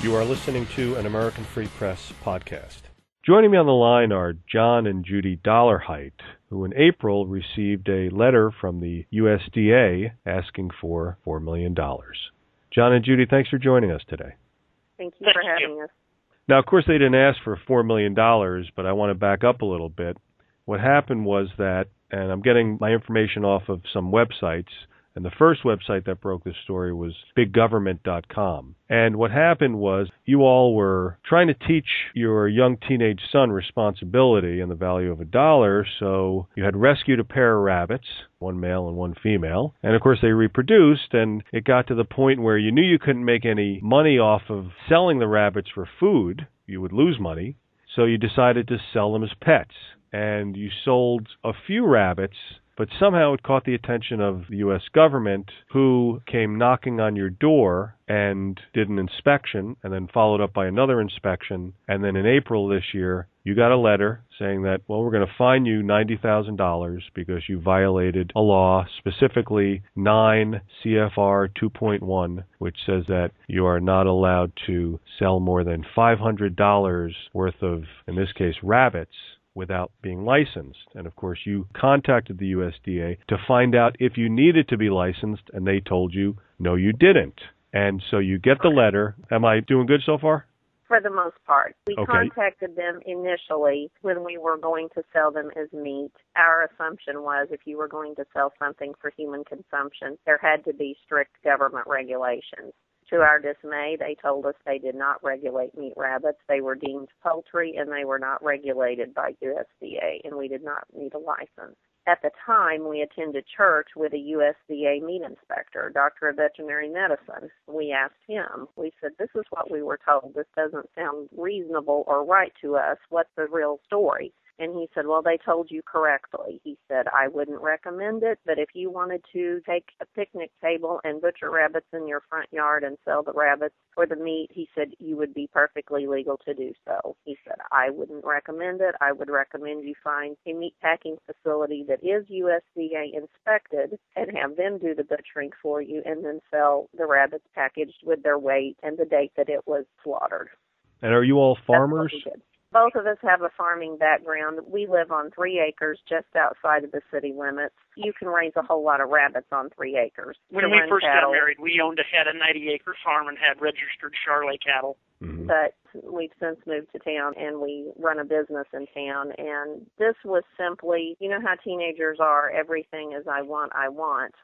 You are listening to an American Free Press podcast. Joining me on the line are John and Judy Dollarhite, who in April received a letter from the USDA asking for $4 million. John and Judy, thanks for joining us today. Thank you for having us. Now, of course, they didn't ask for $4 million, but I want to back up a little bit. What happened was that, and I'm getting my information off of some websites, and the first website that broke this story was biggovernment.com. And what happened was you all were trying to teach your young teenage son responsibility and the value of $1, so you had rescued a pair of rabbits, one male and one female, and of course they reproduced, and it got to the point where you knew you couldn't make any money off of selling the rabbits for food. You would lose money, so you decided to sell them as pets. And you sold a few rabbits, but somehow it caught the attention of the U.S. government, who came knocking on your door and did an inspection, and then followed up by another inspection. And then in April this year, you got a letter saying that, well, we're going to fine you $90,000 because you violated a law, specifically 9 CFR 2.1, which says that you are not allowed to sell more than $500 worth of, in this case, rabbits, without being licensed. And of course, you contacted the USDA to find out if you needed to be licensed, and they told you, no, you didn't. And so you get the letter. Am I doing good so far? For the most part. We Okay. contacted them initially when we were going to sell them as meat. Our assumption was if you were going to sell something for human consumption, there had to be strict government regulations. To our dismay, they told us they did not regulate meat rabbits. They were deemed poultry, and they were not regulated by USDA, and we did not need a license. At the time, we attended church with a USDA meat inspector, doctor of veterinary medicine. We asked him, we said, this is what we were told. This doesn't sound reasonable or right to us. What's the real story? And he said, well, they told you correctly. He said, I wouldn't recommend it, but if you wanted to take a picnic table and butcher rabbits in your front yard and sell the rabbits or the meat, he said, you would be perfectly legal to do so. He said, I wouldn't recommend it. I would recommend you find a meat packing facility that is USDA inspected and have them do the butchering for you and then sell the rabbits packaged with their weight and the date that it was slaughtered. And are you all farmers? That's what we did. Both of us have a farming background. We live on 3 acres just outside of the city limits. You can raise a whole lot of rabbits on 3 acres. When we first got married, we had a 90-acre farm and had registered Charolais cattle. Mm-hmm. But we've since moved to town, and we run a business in town. And this was simply, you know how teenagers are, everything is I want.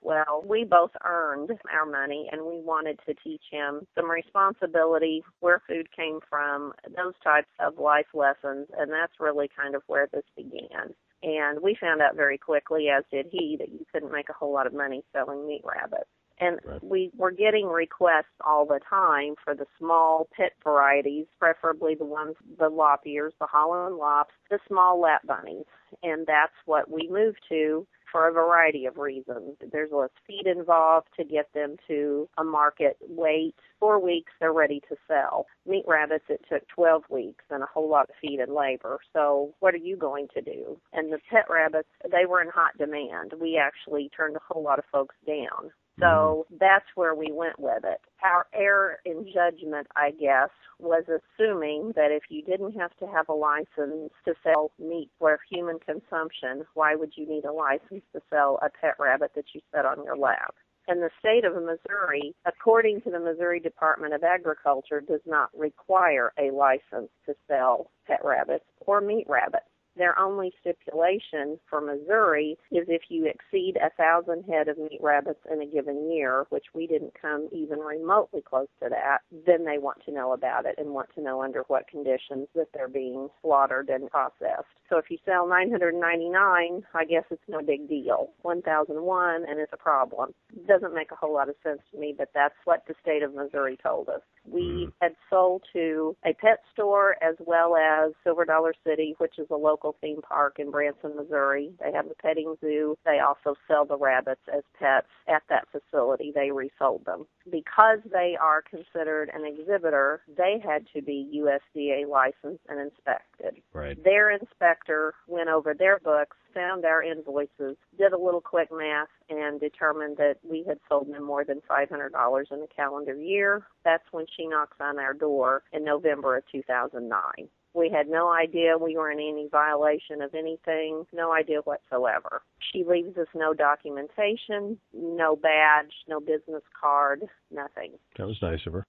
Well, we both earned our money, and we wanted to teach him some responsibility, where food came from, those types of life lessons, and that's really kind of where this began. And we found out very quickly, as did he, that you couldn't make a whole lot of money selling meat rabbits. And we were getting requests all the time for the small pet varieties, preferably the ones, the lop ears, the Holland lops, the small lap bunnies. And that's what we moved to for a variety of reasons. There's less feed involved to get them to a market weight. 4 weeks, they're ready to sell. Meat rabbits, it took 12 weeks and a whole lot of feed and labor. So what are you going to do? And the pet rabbits, they were in hot demand. We actually turned a whole lot of folks down. So that's where we went with it. Our error in judgment, I guess, was assuming that if you didn't have to have a license to sell meat for human consumption, why would you need a license to sell a pet rabbit that you set on your lap? And the state of Missouri, according to the Missouri Department of Agriculture, does not require a license to sell pet rabbits or meat rabbits. Their only stipulation for Missouri is if you exceed 1,000 head of meat rabbits in a given year, which we didn't come even remotely close to that, then they want to know about it and want to know under what conditions that they're being slaughtered and processed. So if you sell 999, I guess it's no big deal. 1,001, and it's a problem. It doesn't make a whole lot of sense to me, but that's what the state of Missouri told us. We had sold to a pet store as well as Silver Dollar City, which is a local local theme park in Branson, Missouri. They have a petting zoo. They also sell the rabbits as pets at that facility. They resold them. Because they are considered an exhibitor, they had to be USDA licensed and inspected. Right. Their inspector went over their books, found our invoices, did a little quick math, and determined that we had sold them more than $500 in a calendar year. That's when she knocks on our door in November of 2009. We had no idea we were in any violation of anything, no idea whatsoever. She leaves us no documentation, no badge, no business card, nothing. That was nice of her.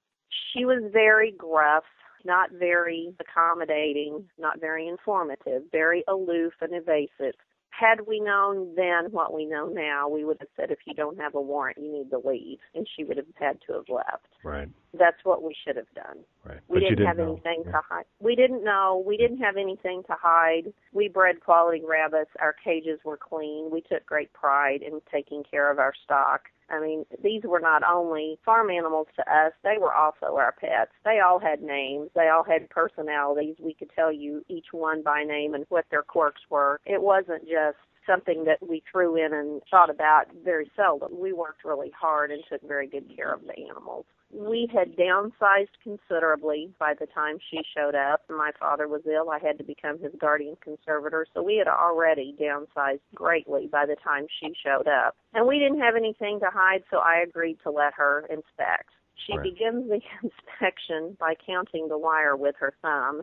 She was very gruff, not very accommodating, not very informative, very aloof and evasive. Had we known then what we know now, we would have said, if you don't have a warrant, you need to leave, and she would have had to have left. Right. That's what we should have done. Right. We didn't have anything to hide. We didn't know. We didn't have anything to hide. We bred quality rabbits. Our cages were clean. We took great pride in taking care of our stock. I mean, these were not only farm animals to us, they were also our pets. They all had names. They all had personalities. We could tell you each one by name and what their quirks were. It wasn't just something that we threw in and thought about very seldom. We worked really hard and took very good care of the animals. We had downsized considerably by the time she showed up. My father was ill. I had to become his guardian conservator. So we had already downsized greatly by the time she showed up. And we didn't have anything to hide, so I agreed to let her inspect. She begins the inspection by counting the wire with her thumb,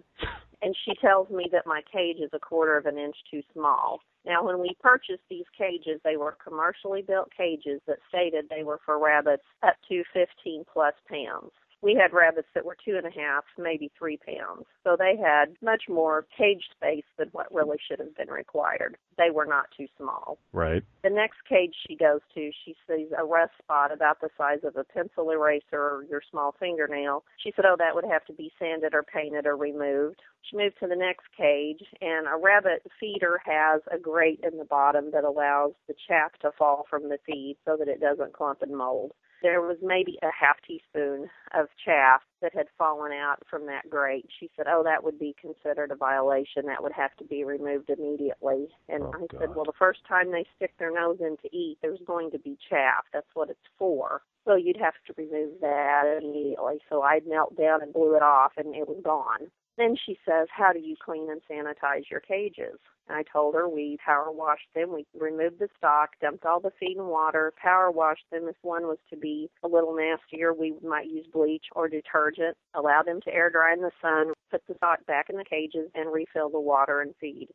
and she tells me that my cage is 1/4 of an inch too small. Now, when we purchased these cages, they were commercially built cages that stated they were for rabbits up to 15-plus pounds. We had rabbits that were 2.5, maybe 3 pounds. So they had much more cage space than what really should have been required. They were not too small. Right. The next cage she goes to, she sees a rust spot about the size of a pencil eraser or your small fingernail. She said, oh, that would have to be sanded or painted or removed. She moved to the next cage, and a rabbit feeder has a grate in the bottom that allows the chaff to fall from the feed so that it doesn't clump and mold. There was maybe a half teaspoon of chaff that had fallen out from that grate. She said, oh, that would be considered a violation. That would have to be removed immediately. And I said, well, the first time they stick their nose in to eat, there's going to be chaff. That's what it's for. So you'd have to remove that immediately. So I knelt down and blew it off, and it was gone. Then she says, how do you clean and sanitize your cages? And I told her we power washed them. We removed the stock, dumped all the feed and water, power washed them. If one was to be a little nastier, we might use bleach or detergent, allow them to air dry in the sun, put the stock back in the cages, and refill the water and feed.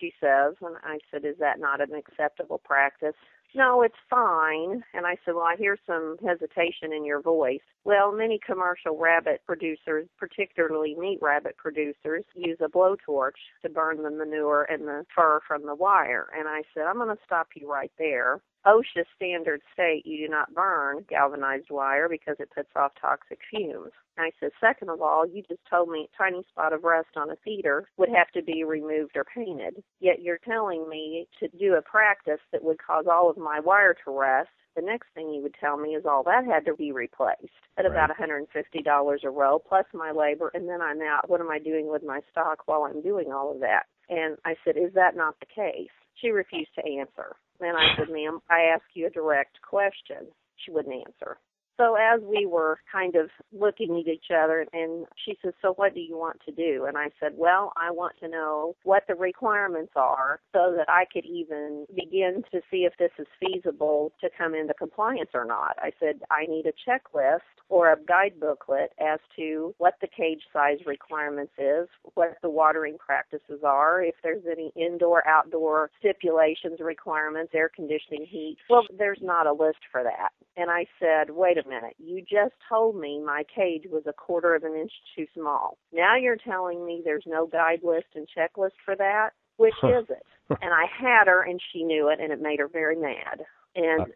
She says. And I said, is that not an acceptable practice? No, it's fine. And I said, well, I hear some hesitation in your voice. Well, many commercial rabbit producers, particularly meat rabbit producers, use a blowtorch to burn the manure and the fur from the wire. And I said, I'm going to stop you right there. OSHA standards state you do not burn galvanized wire because it puts off toxic fumes. I said, second of all, you just told me a tiny spot of rust on a feeder would have to be removed or painted. Yet you're telling me to do a practice that would cause all of my wire to rust. The next thing you would tell me is all that had to be replaced at about $150 a row, plus my labor, and then I'm out. What am I doing with my stock while I'm doing all of that? And I said, is that not the case? She refused to answer. Then I said, ma'am, I ask you a direct question. She wouldn't answer. So as we were kind of looking at each other, and she said, so what do you want to do? And I said, well, I want to know what the requirements are so that I could even begin to see if this is feasible to come into compliance or not. I said, I need a checklist or a guide booklet as to what the cage size requirements is, what the watering practices are, if there's any indoor, outdoor stipulations, requirements, air conditioning, heat. Well, there's not a list for that. And I said, wait a minute, you just told me my cage was 1/4 of an inch too small. Now you're telling me there's no guide list and checklist for that? Which is it? And I had her, and she knew it, and it made her very mad. And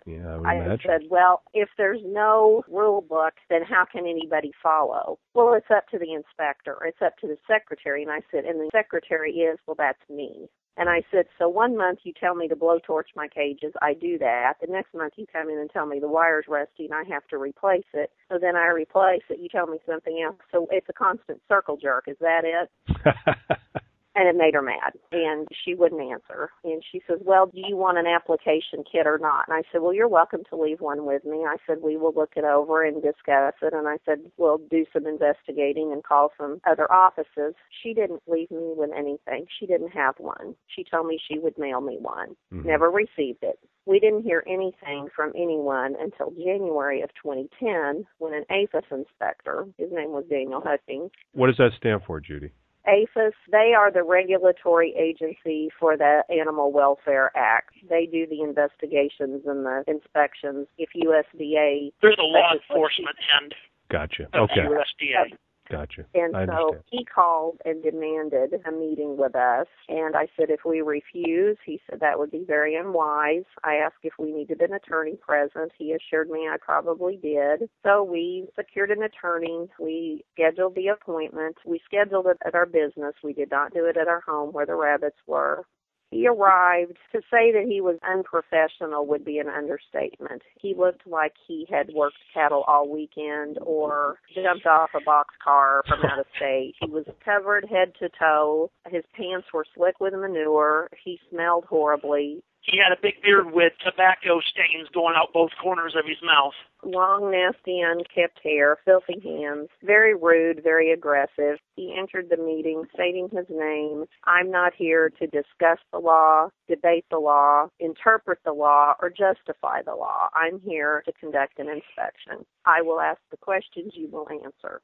I said, well, if there's no rule book, then how can anybody follow? Well, it's up to the inspector. It's up to the secretary. And I said, and the secretary is, well, that's me. And I said, so 1 month you tell me to blowtorch my cages, I do that. The next month you come in and tell me the wire's rusty and I have to replace it. So then I replace it, you tell me something else. So it's a constant circle jerk. Is that it? And it made her mad, and she wouldn't answer. And she says, well, do you want an application kit or not? And I said, well, you're welcome to leave one with me. I said, we will look it over and discuss it. And I said, we'll do some investigating and call some other offices. She didn't leave me with anything. She didn't have one. She told me she would mail me one. Never received it. We didn't hear anything from anyone until January of 2010 when an APHIS inspector, his name was Daniel Hutchings. What does that stand for, Judy? APHIS, they are the regulatory agency for the Animal Welfare Act. They do the investigations and the inspections. If USDA... They're the law enforcement end. Gotcha. Of Okay. USDA. Gotcha. And I so understand. he called and demanded a meeting with us. And I said, if we refuse, he said that would be very unwise. I asked if we needed an attorney present. He assured me I probably did. So we secured an attorney. We scheduled the appointment. We scheduled it at our business. We did not do it at our home where the rabbits were. He arrived. To say that he was unprofessional would be an understatement. He looked like he had worked cattle all weekend or jumped off a boxcar from out of state. He was covered head to toe. His pants were slick with manure. He smelled horribly. He had a big beard with tobacco stains going out both corners of his mouth. Long, nasty, unkempt hair, filthy hands, very rude, very aggressive. He entered the meeting stating his name. I'm not here to discuss the law, debate the law, interpret the law, or justify the law. I'm here to conduct an inspection. I will ask the questions, you will answer.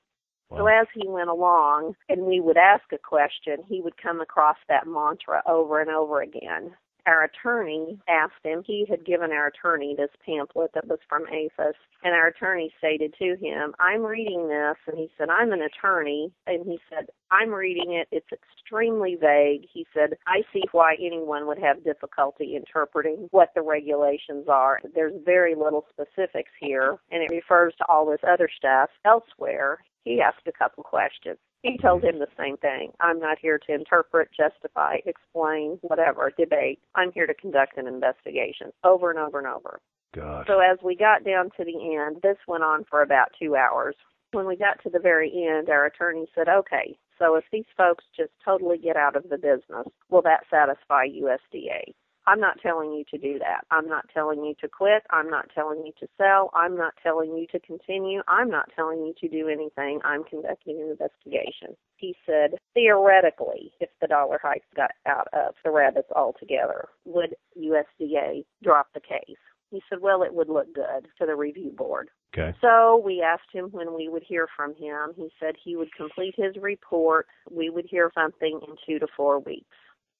Wow. So as he went along and we would ask a question, he would come across that mantra over and over again. Our attorney asked him, he had given our attorney this pamphlet that was from APHIS, and our attorney stated to him, I'm reading this, and he said, I'm an attorney, and he said, I'm reading it, it's extremely vague. He said, I see why anyone would have difficulty interpreting what the regulations are. There's very little specifics here, and it refers to all this other stuff elsewhere. He asked a couple questions. He told him the same thing. I'm not here to interpret, justify, explain, whatever, debate. I'm here to conduct an investigation over and over and over. God. So as we got down to the end, this went on for about 2 hours. When we got to the very end, our attorney said, okay, so if these folks just totally get out of the business, will that satisfy USDA? I'm not telling you to do that. I'm not telling you to quit. I'm not telling you to sell. I'm not telling you to continue. I'm not telling you to do anything. I'm conducting an investigation. He said, theoretically, if the Dollarhites got out of the rabbits altogether, would USDA drop the case? He said, well, it would look good to the review board. Okay. So we asked him when we would hear from him. He said he would complete his report. We would hear something in 2 to 4 weeks.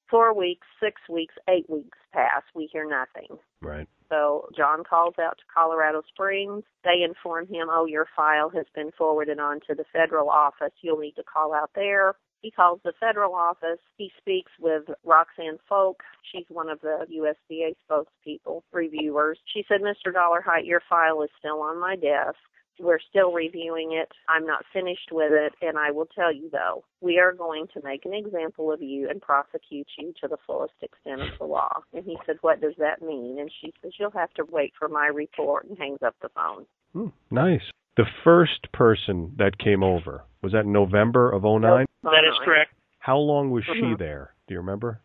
4 weeks, 6 weeks, 8 weeks pass. We hear nothing. Right. So John calls out to Colorado Springs. They inform him, oh, your file has been forwarded on to the federal office. You'll need to call out there. He calls the federal office. He speaks with Roxanne Folk. She's one of the USDA spokespeople, reviewers. She said, Mr. Dollarhite, your file is still on my desk. We're still reviewing it. I'm not finished with it. And I will tell you, though, we are going to make an example of you and prosecute you to the fullest extent of the law. And he said, what does that mean? And she says, you'll have to wait for my report, and hangs up the phone. Nice. The first person that came over, was that in November of 2009? That is correct. How long was she there? Do you remember?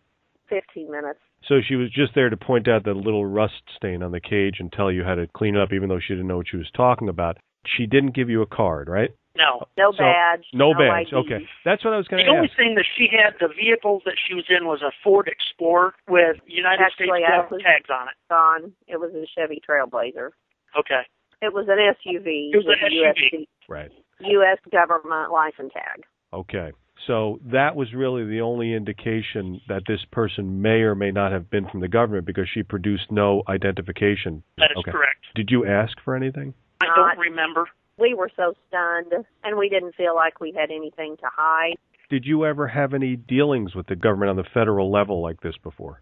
15 minutes. So she was just there to point out the little rust stain on the cage and tell you how to clean it up, even though she didn't know what she was talking about. She didn't give you a card, right? No. No badge. No badge. ID. Okay. That's what I was going to The only ask. thing that she had, the vehicle that she was in was a Ford Explorer with United States tags on it. Gone. It was a Chevy Trailblazer. Okay. It was an SUV. It was an with SUV. Right. U.S. government license tag. Okay. So that was really the only indication that this person may or may not have been from the government because she produced no identification. That is correct. Did you ask for anything? I don't remember. We were so stunned, and we didn't feel like we had anything to hide. Did you ever have any dealings with the government on the federal level like this before?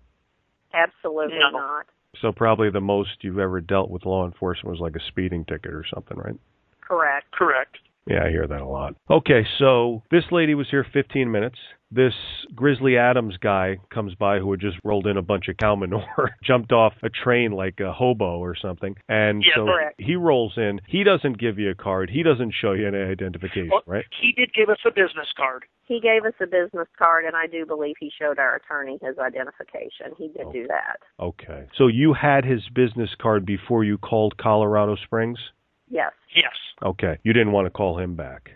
Absolutely No. not. So probably the most you've ever dealt with law enforcement was like a speeding ticket or something, right? Correct. Correct. Yeah, I hear that a lot. Okay, so this lady was here 15 minutes. this Grizzly Adams guy comes by who had just rolled in a bunch of cow manure, jumped off a train like a hobo or something, and so correct. he rolls in. He doesn't give you a card. He doesn't show you any identification, right? He did give us a business card. He gave us a business card, and I do believe he showed our attorney his identification. He did do that. Okay. So you had his business card before you called Colorado Springs? Yes. Yes. Okay. You didn't want to call him back.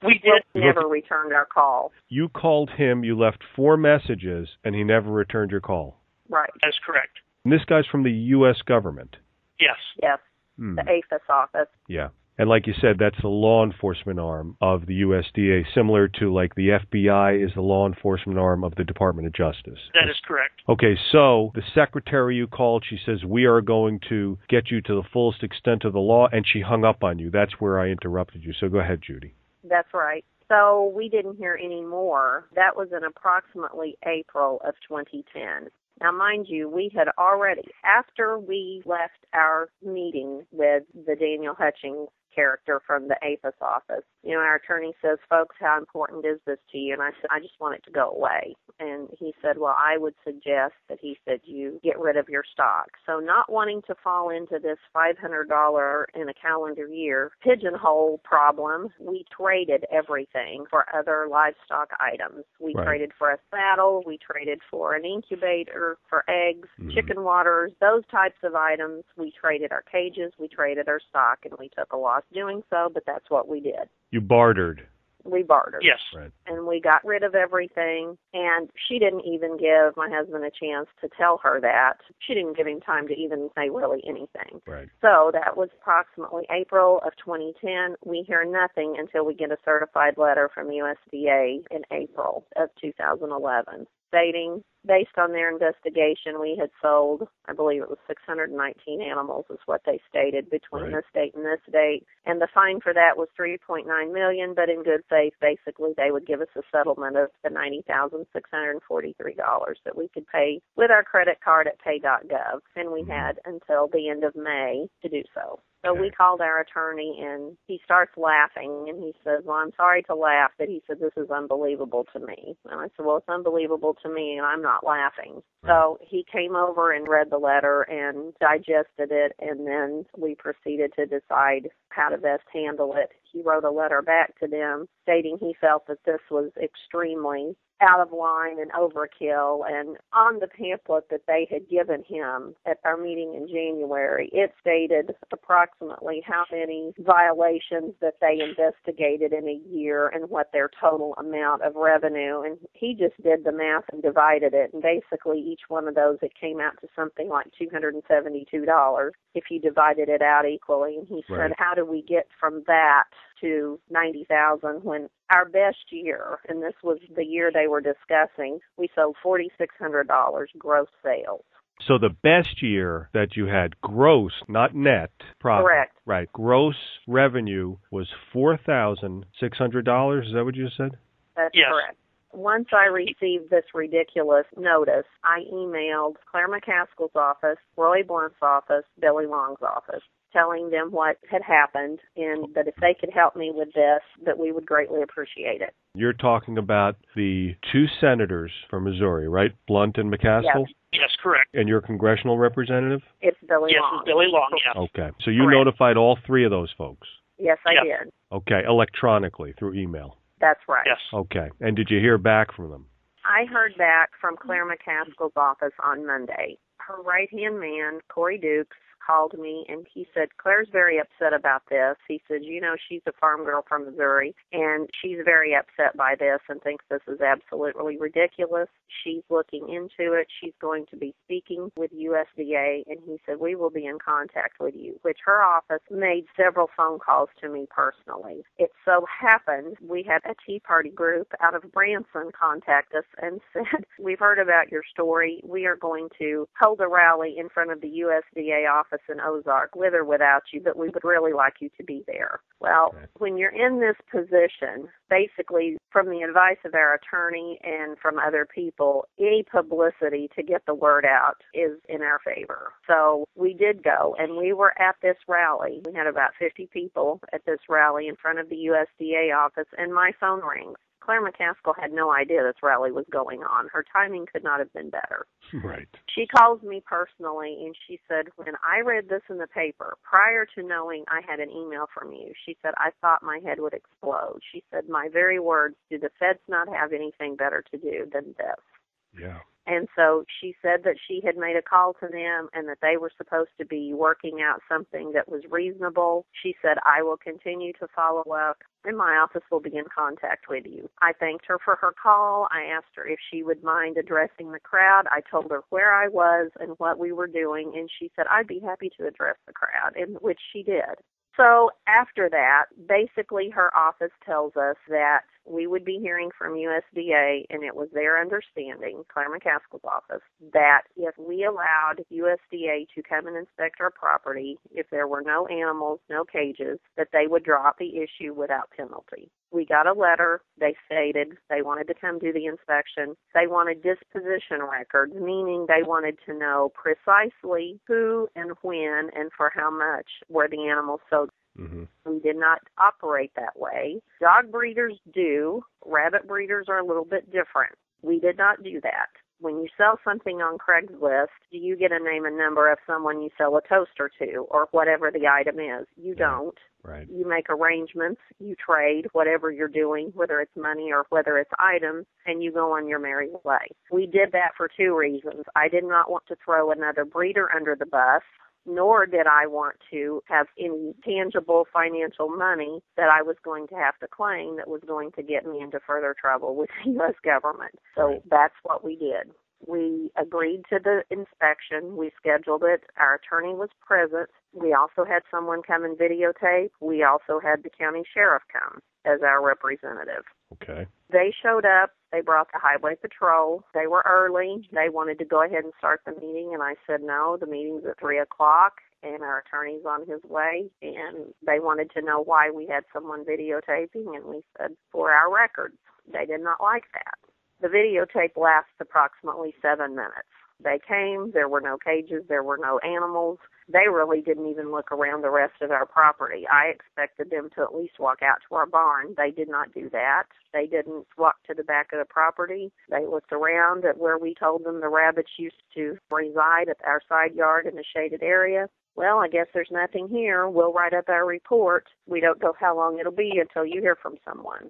We did. He never returned our call. You called him, you left 4 messages, and he never returned your call. Right. That's correct. And this guy's from the U.S. government. Yes. Yes. The APHIS office. Yeah. And like you said, that's the law enforcement arm of the USDA, similar to like the FBI is the law enforcement arm of the Department of Justice. That is correct. Okay, so the secretary you called, she says, we are going to get you to the fullest extent of the law, and she hung up on you. That's where I interrupted you. So go ahead, Judy. That's right. So we didn't hear any more. That was in approximately April of 2010. Now, mind you, we had already, after we left our meeting with the Daniel Hutchings character from the APHIS office, you know, our attorney says, folks, how important is this to you? And I said, I just want it to go away. And he said, well, I would suggest that you get rid of your stock. So not wanting to fall into this $500 in a calendar year pigeonhole problem, we traded everything for other livestock items. We traded for a saddle, we traded for an incubator, for eggs, chicken waters, those types of items. We traded our cages, we traded our stock, and we took a loss doing so, but that's what we did. You bartered. We bartered. Yes. Right. And we got rid of everything, and she didn't even give my husband a chance to tell her that. She didn't give him time to even say really anything. Right. So that was approximately April of 2010. We hear nothing until we get a certified letter from USDA in April of 2011 stating, based on their investigation, we had sold, I believe it was 619 animals is what they stated between this date and this date. And the fine for that was $3.9 million, but in good faith, basically, they would give us a settlement of the $90,643 that we could pay with our credit card at pay.gov. And we had until the end of May to do so. So we called our attorney, and he starts laughing, and he says, well, I'm sorry to laugh, but he said, this is unbelievable to me. And I said, well, it's unbelievable to me, and I'm not laughing. So he came over and read the letter and digested it, and then we proceeded to decide how to best handle it. He wrote a letter back to them stating he felt that this was extremely out of line and overkill, and on the pamphlet that they had given him at our meeting in January, it stated approximately how many violations that they investigated in a year and what their total amount of revenue, and he just did the math and divided it, and basically each one of those, it came out to something like $272 if you divided it out equally, and he said, how do we get from that to $90,000 when our best year, and this was the year they were discussing, we sold $4,600 gross sales. So the best year that you had gross, not net profit. Correct. Right. Gross revenue was $4,600. Is that what you said? That's correct. Once I received this ridiculous notice, I emailed Claire McCaskill's office, Roy Blunt's office, Billy Long's office, telling them what had happened and that if they could help me with this, that we would greatly appreciate it. You're talking about the 2 senators from Missouri, right? Blunt and McCaskill? Yes, correct. And your congressional representative? It's Billy Long. Yes, it's Billy Long, yes. Okay. So you notified all 3 of those folks? Yes, I did. Okay. Electronically, through email? That's right. Yes. Okay. And did you hear back from them? I heard back from Claire McCaskill's office on Monday. Her right-hand man, Corey Dukes, called me, and he said, Claire's very upset about this. He said, you know, she's a farm girl from Missouri, and she's very upset by this and thinks this is absolutely ridiculous. She's looking into it. She's going to be speaking with USDA, and he said, we will be in contact with you, which her office made several phone calls to me personally. It so happened we had a Tea Party group out of Branson contact us and said, we've heard about your story. We are going to hold a rally in front of the USDA office in Ozark, with or without you, but we would really like you to be there. Well, when you're in this position, basically from the advice of our attorney and from other people, any publicity to get the word out is in our favor. So we did go, and we were at this rally. We had about 50 people at this rally in front of the USDA office, and my phone rings. Claire McCaskill had no idea this rally was going on. Her timing could not have been better. Right. She calls me personally, and she said, when I read this in the paper, prior to knowing I had an email from you, she said, I thought my head would explode. She said, my very words, do the feds not have anything better to do than this? Yeah. And so she said that she had made a call to them and that they were supposed to be working out something that was reasonable. She said, I will continue to follow up, and my office will be in contact with you. I thanked her for her call. I asked her if she would mind addressing the crowd. I told her where I was and what we were doing, and she said, I'd be happy to address the crowd, and which she did. So after that, basically her office tells us that we would be hearing from USDA, and it was their understanding, Claire McCaskill's office, that if we allowed USDA to come and inspect our property, if there were no animals, no cages, that they would drop the issue without penalty. We got a letter. They stated they wanted to come do the inspection. They wanted disposition records, meaning they wanted to know precisely who and when and for how much were the animals sold. Mm-hmm. We did not operate that way. Dog breeders do. Rabbit breeders are a little bit different. We did not do that. When you sell something on Craigslist, you get a name and number of someone you sell a toaster to or whatever the item is. You don't. Right. You make arrangements, you trade whatever you're doing, whether it's money or whether it's items, and you go on your merry way. We did that for two reasons. I did not want to throw another breeder under the bus, nor did I want to have any tangible financial money that I was going to have to claim that was going to get me into further trouble with the U.S. government. So that's what we did. We agreed to the inspection. We scheduled it. Our attorney was present. We also had someone come and videotape. We also had the county sheriff come as our representative. Okay. They showed up. They brought the highway patrol. They were early. They wanted to go ahead and start the meeting, and I said, no, the meeting's at 3 o'clock, and our attorney's on his way, and they wanted to know why we had someone videotaping, and we said, for our records. They did not like that. The videotape lasts approximately 7 minutes. They came, there were no cages, there were no animals. They really didn't even look around the rest of our property. I expected them to at least walk out to our barn. They did not do that. They didn't walk to the back of the property. They looked around at where we told them the rabbits used to reside at our side yard in a shaded area. Well, I guess there's nothing here. We'll write up our report. We don't know how long it'll be until you hear from someone.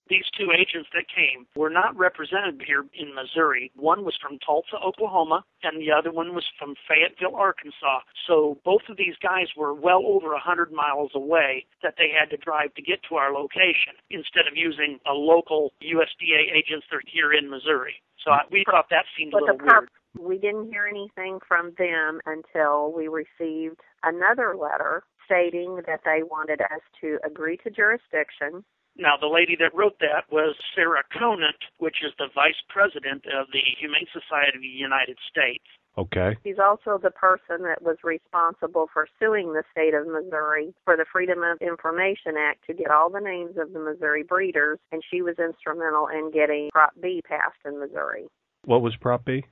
These two agents that came were not represented here in Missouri. One was from Tulsa, Oklahoma, and the other one was from Fayetteville, Arkansas. So both of these guys were well over 100 miles away that they had to drive to get to our location instead of using a local USDA agents that are here in Missouri. So we thought that seemed a little weird. We didn't hear anything from them until we received another letter stating that they wanted us to agree to jurisdiction. Now, the lady that wrote that was Sarah Conant, which is the vice president of the Humane Society of the United States. Okay. She's also the person that was responsible for suing the state of Missouri for the Freedom of Information Act to get all the names of the Missouri breeders, and she was instrumental in getting Prop B passed in Missouri. What was Prop B?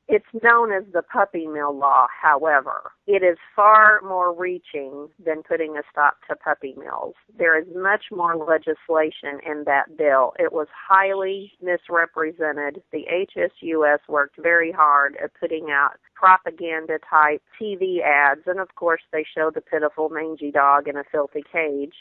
It's known as the puppy mill law, however. It is far more reaching than putting a stop to puppy mills. There is much more legislation in that bill. It was highly misrepresented. The HSUS worked very hard at putting out propaganda-type TV ads, and of course they show the pitiful mangy dog in a filthy cage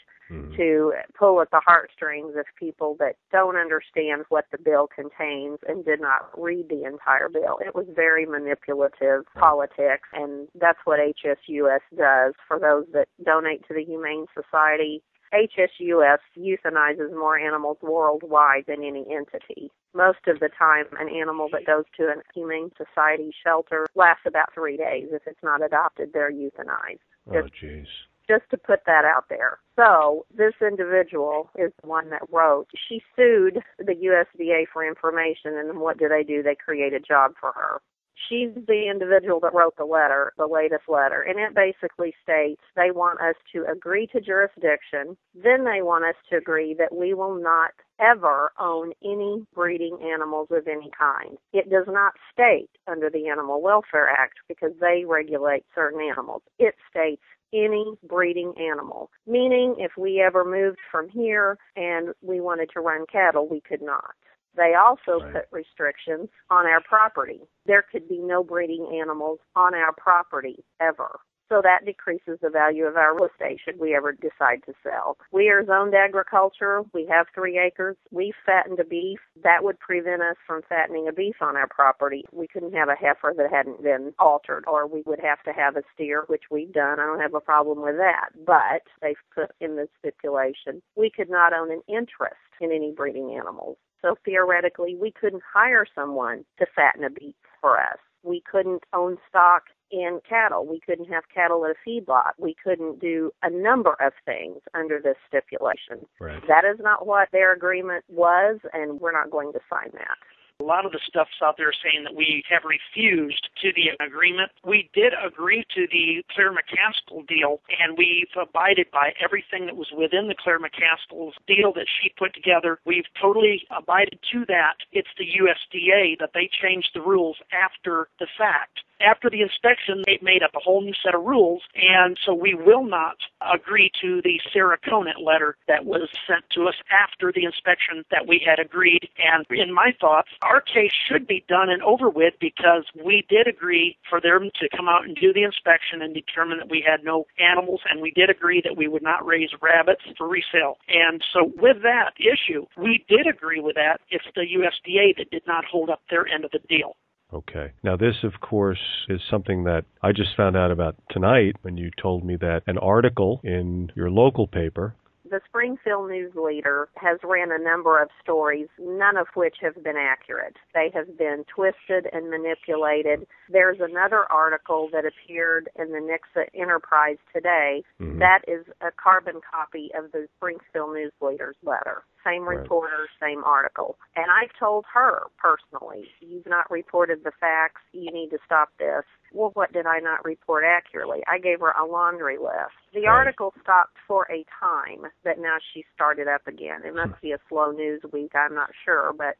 to pull at the heartstrings of people that don't understand what the bill contains and did not read the entire bill. It was very manipulative politics, and that's what HSUS does. For those that donate to the Humane Society, HSUS euthanizes more animals worldwide than any entity. Most of the time, an animal that goes to a Humane Society shelter lasts about 3 days. If it's not adopted, they're euthanized. Oh, jeez. Just to put that out there. So this individual is the one that wrote. She sued the USDA for information, and what do? They create a job for her. She's the individual that wrote the letter, the latest letter, and it basically states they want us to agree to jurisdiction. Then they want us to agree that we will not ever own any breeding animals of any kind. It does not state under the Animal Welfare Act because they regulate certain animals. It states any breeding animal, meaning if we ever moved from here and we wanted to run cattle, we could not. They also put restrictions on our property. There could be no breeding animals on our property ever. So that decreases the value of our real estate should we ever decide to sell. We are zoned agriculture. We have 3 acres. We fattened a beef. That would prevent us from fattening a beef on our property. We couldn't have a heifer that hadn't been altered, or we would have to have a steer, which we've done. I don't have a problem with that. But they've put in the stipulation we could not own an interest in any breeding animals. So theoretically, we couldn't hire someone to fatten a beef for us. We couldn't own stock in cattle. We couldn't have cattle at a feedlot. We couldn't do a number of things under this stipulation. Right. That is not what their agreement was, and we're not going to sign that. A lot of the stuff's out there saying that we have refused to the agreement. We did agree to the Claire McCaskill deal, and we've abided by everything that was within the Claire McCaskill's deal that she put together. We've totally abided to that. It's the USDA that they changed the rules after the fact. After the inspection, they made up a whole new set of rules, and so we will not agree to the Sarah Conant letter that was sent to us after the inspection that we had agreed. And in my thoughts, our case should be done and over with because we did agree for them to come out and do the inspection and determine that we had no animals, and we did agree that we would not raise rabbits for resale. And so with that issue, we did agree with that. It's the USDA that did not hold up their end of the deal. Okay. Now, this, of course, is something that I just found out about tonight when you told me that an article in your local paper. The Springfield News Leader has ran a number of stories, none of which have been accurate. They have been twisted and manipulated. There's another article that appeared in the Nixa Enterprise today. Mm-hmm. That is a carbon copy of the Springfield News Leader's letter. Same reporter, same article. And I told her personally, you've not reported the facts, you need to stop this. Well, what did I not report accurately? I gave her a laundry list. The article stopped for a time, but now she started up again. It must be a slow news week, I'm not sure, but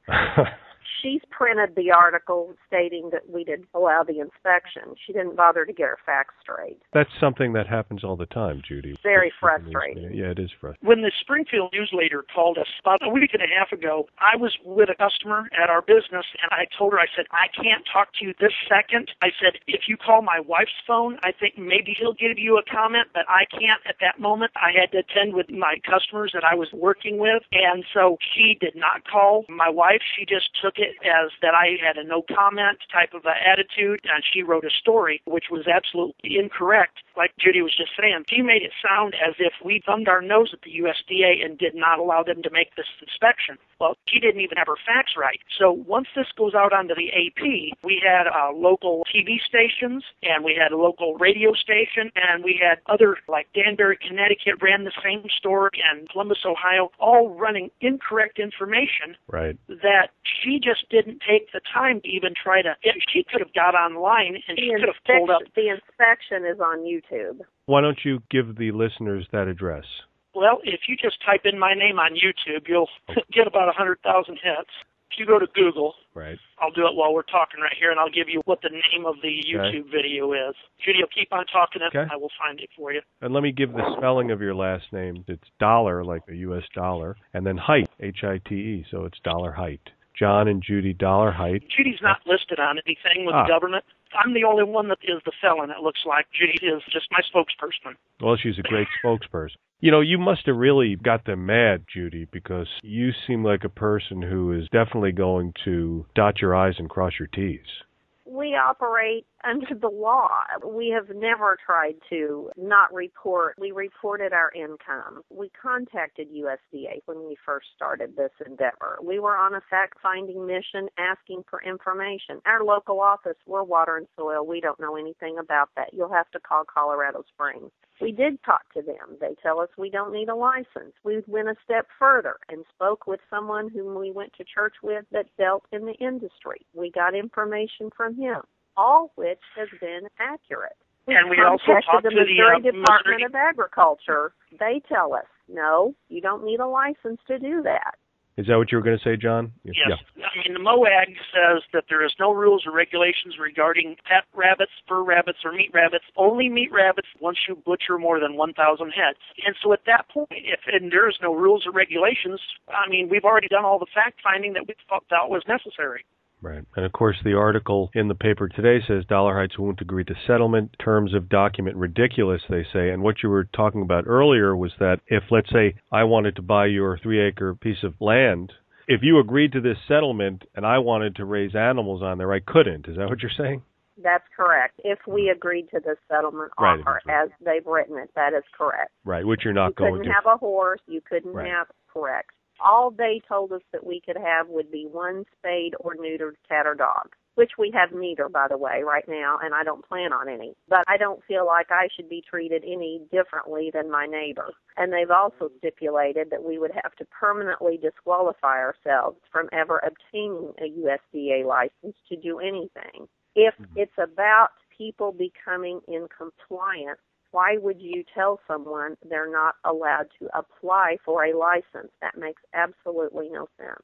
she's printed the article stating that we did allow the inspection. She didn't bother to get her facts straight. That's something that happens all the time, Judy. Very frustrating. Yeah, it is frustrating. When the Springfield News Leader called us about a week and a half ago, I was with a customer at our business, and I told her, I said, I can't talk to you this second. I said, if you call my wife's phone, I think maybe he'll give you a comment, but I can't at that moment. I had to attend with my customers that I was working with, and so she did not call my wife. She just took it as that I had a no comment type of attitude, and she wrote a story which was absolutely incorrect. Like Judy was just saying, she made it sound as if we thumbed our nose at the USDA and did not allow them to make this inspection. Well, she didn't even have her facts right. So once this goes out onto the AP, we had local TV stations, and we had a local radio station, and we had other, like Danbury, Connecticut, ran the same story, and Columbus, Ohio, all running incorrect information that she just didn't take the time to even try to. She could have got online, and she could have pulled up. The inspection is on YouTube. Why don't you give the listeners that address? Well, if you just type in my name on YouTube, you'll get about 100,000 hits. If you go to Google, I'll do it while we're talking right here, and I'll give you what the name of the YouTube video is. Judy will keep on talking, and I will find it for you. And let me give the spelling of your last name. It's dollar, like the U.S. dollar, and then Hite, H-I-T-E, so it's Dollarhite. John and Judy Dollarhite. Judy's not listed on anything with the government. I'm the only one that is the felon, it looks like. Judy is just my spokesperson. Well, she's a great spokesperson. You know, you must have really got them mad, Judy, because you seem like a person who is definitely going to dot your I's and cross your T's. We operate under the law. We have never tried to not report. We reported our income. We contacted USDA when we first started this endeavor. We were on a fact-finding mission asking for information. Our local office, we're water and soil. We don't know anything about that. You'll have to call Colorado Springs. We did talk to them. They tell us we don't need a license. We went a step further and spoke with someone whom we went to church with that dealt in the industry. We got information from him. all which has been accurate. And we also talked to the Missouri Department of Agriculture. They tell us, no, you don't need a license to do that. Is that what you were going to say, John? Yes. Yeah. I mean, the MOAG says that there is no rules or regulations regarding pet rabbits, fur rabbits, or meat rabbits. Only meat rabbits once you butcher more than 1,000 heads. And so at that point, if there is no rules or regulations, I mean, we've already done all the fact-finding that we thought was necessary. Right. And, of course, the article in the paper today says Dollarhites won't agree to settlement. Terms of document ridiculous, they say. And what you were talking about earlier was that if, let's say, I wanted to buy your 3-acre piece of land, if you agreed to this settlement and I wanted to raise animals on there, I couldn't. Is that what you're saying? That's correct. If we agreed to the settlement offer as they've written it, that is correct. Right, which you're not going to. You couldn't have a horse. You couldn't have, correct. All they told us that we could have would be one spayed or neutered cat or dog, which we have neither, by the way, right now, and I don't plan on any. But I don't feel like I should be treated any differently than my neighbor. And they've also stipulated that we would have to permanently disqualify ourselves from ever obtaining a USDA license to do anything. If it's about people becoming in compliance, why would you tell someone they're not allowed to apply for a license? That makes absolutely no sense.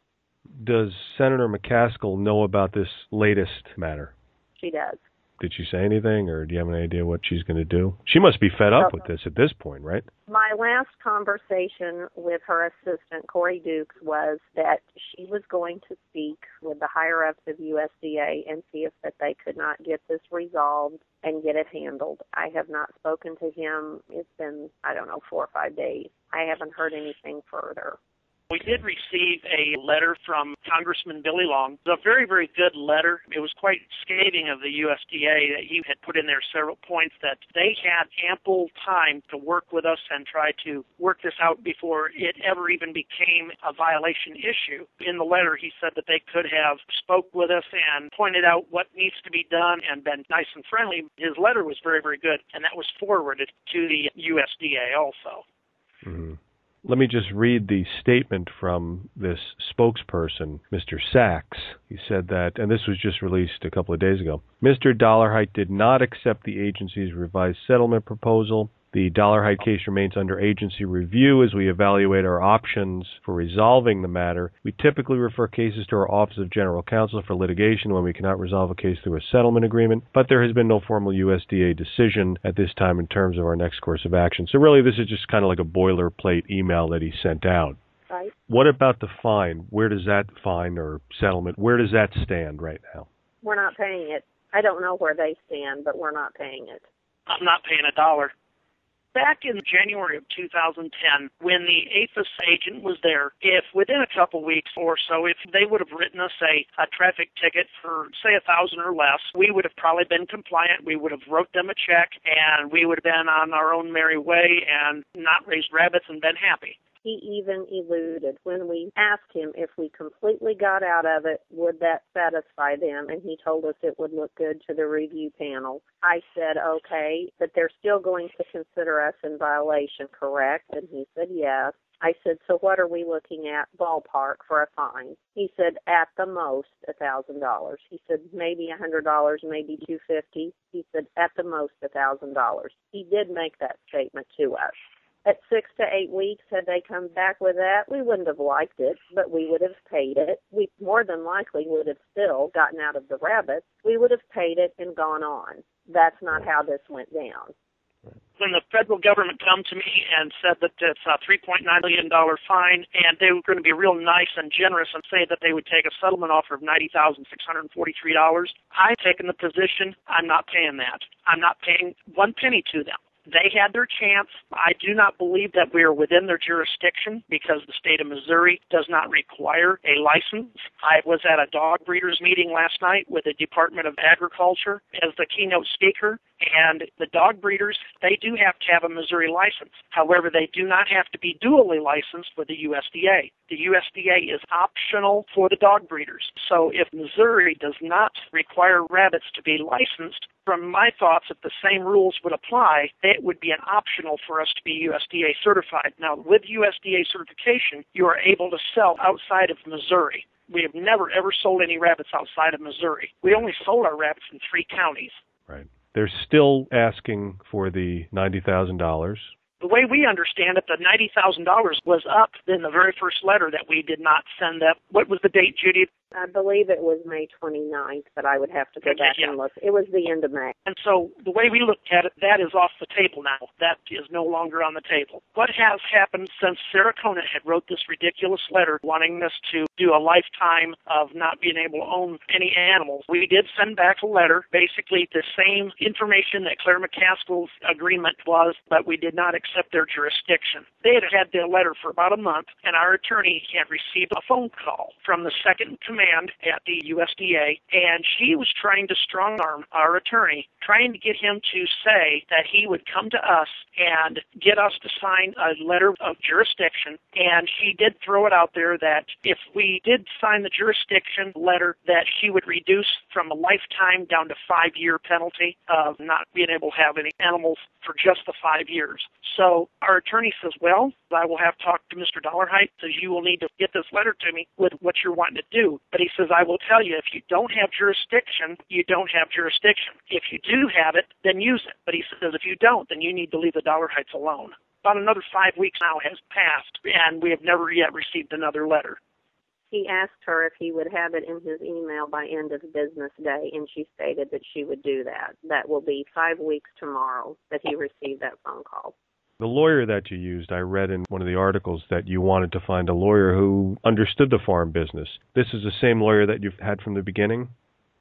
Does Senator McCaskill know about this latest matter? She does. Did she say anything, or do you have any idea what she's going to do? She must be fed up with this at this point, right? My last conversation with her assistant, Corey Dukes, was that she was going to speak with the higher-ups of USDA and see if that they could not get this resolved and get it handled. I have not spoken to him. It's been, 4 or 5 days. I haven't heard anything further. We did receive a letter from Congressman Billy Long. It was a very, very good letter. It was quite scathing of the USDA that he had put in there several points that they had ample time to work with us and try to work this out before it ever even became a violation issue. In the letter, he said that they could have spoke with us and pointed out what needs to be done and been nice and friendly. His letter was very, very good, and that was forwarded to the USDA also. Mm-hmm. Let me just read the statement from this spokesperson, Mr. Sachs. He said that, and this was just released a couple of days ago, Mr. Dollarhite did not accept the agency's revised settlement proposal. The Dollarhite case remains under agency review as we evaluate our options for resolving the matter. We typically refer cases to our Office of General Counsel for litigation when we cannot resolve a case through a settlement agreement, but there has been no formal USDA decision at this time in terms of our next course of action. So really this is just kind of like a boilerplate email that he sent out. Right. What about the fine? Where does that fine or settlement, where does that stand right now? We're not paying it. I don't know where they stand, but we're not paying it. I'm not paying $1. Back in January of 2010, when the APHIS agent was there, if within a couple weeks or so, if they would have written us a traffic ticket for, say, $1,000 or less, we would have probably been compliant. We would have wrote them a check, and we would have been on our own merry way and not raised rabbits and been happy. He even eluded. When we asked him if we completely got out of it, would that satisfy them? And he told us it would look good to the review panel. I said, okay, but they're still going to consider us in violation, correct? And he said, yes. I said, so what are we looking at ballpark for a fine? He said, at the most, $1,000. He said, maybe $100, maybe $250. He said, at the most, $1,000. He did make that statement to us. At 6 to 8 weeks, had they come back with that, we wouldn't have liked it, but we would have paid it. We more than likely would have still gotten out of the rabbits. We would have paid it and gone on. That's not how this went down. When the federal government come to me and said that it's a $3.9 million fine, and they were going to be real nice and generous and say that they would take a settlement offer of $90,643, I've taken the position I'm not paying that. I'm not paying one penny to them. They had their chance. I do not believe that we are within their jurisdiction because the state of Missouri does not require a license. I was at a dog breeders meeting last night with the Department of Agriculture as the keynote speaker, and the dog breeders, they do have to have a Missouri license. However, they do not have to be dually licensed with the USDA. The USDA is optional for the dog breeders. So if Missouri does not require rabbits to be licensed, from my thoughts, if the same rules would apply, it would be an optional for us to be USDA certified. Now, with USDA certification, you are able to sell outside of Missouri. We have never, ever sold any rabbits outside of Missouri. We only sold our rabbits in 3 counties. Right. They're still asking for the $90,000. The way we understand it, the $90,000 was up in the very first letter that we did not send them. What was the date, Judy? I believe it was May 29th, but I would have to go back and look. It was the end of May. And so the way we looked at it, that is off the table now. That is no longer on the table. What has happened since Sarah Conant had wrote this ridiculous letter wanting us to do a lifetime of not being able to own any animals, we did send back a letter, basically the same information that Claire McCaskill's agreement was, but we did not accept their jurisdiction. They had had their letter for about a month, and our attorney had received a phone call from the second command at the USDA, and she was trying to strong-arm our attorney, trying to get him to say that he would come to us and get us to sign a letter of jurisdiction, and she did throw it out there that if we did sign the jurisdiction letter, that she would reduce from a lifetime down to 5-year penalty of not being able to have any animals for just the 5 years. So our attorney says, well, I will have talked to Mr. Dollarhite, says you will need to get this letter to me with what you're wanting to do. But he says, I will tell you, if you don't have jurisdiction, you don't have jurisdiction. If you do have it, then use it. But he says, if you don't, then you need to leave the Dollarhites alone. About another 5 weeks now has passed, and we have never yet received another letter. He asked her if he would have it in his email by end of business day, and she stated that she would do that. That will be 5 weeks tomorrow that he received that phone call. The lawyer that you used, I read in one of the articles that you wanted to find a lawyer who understood the farm business. This is the same lawyer that you've had from the beginning?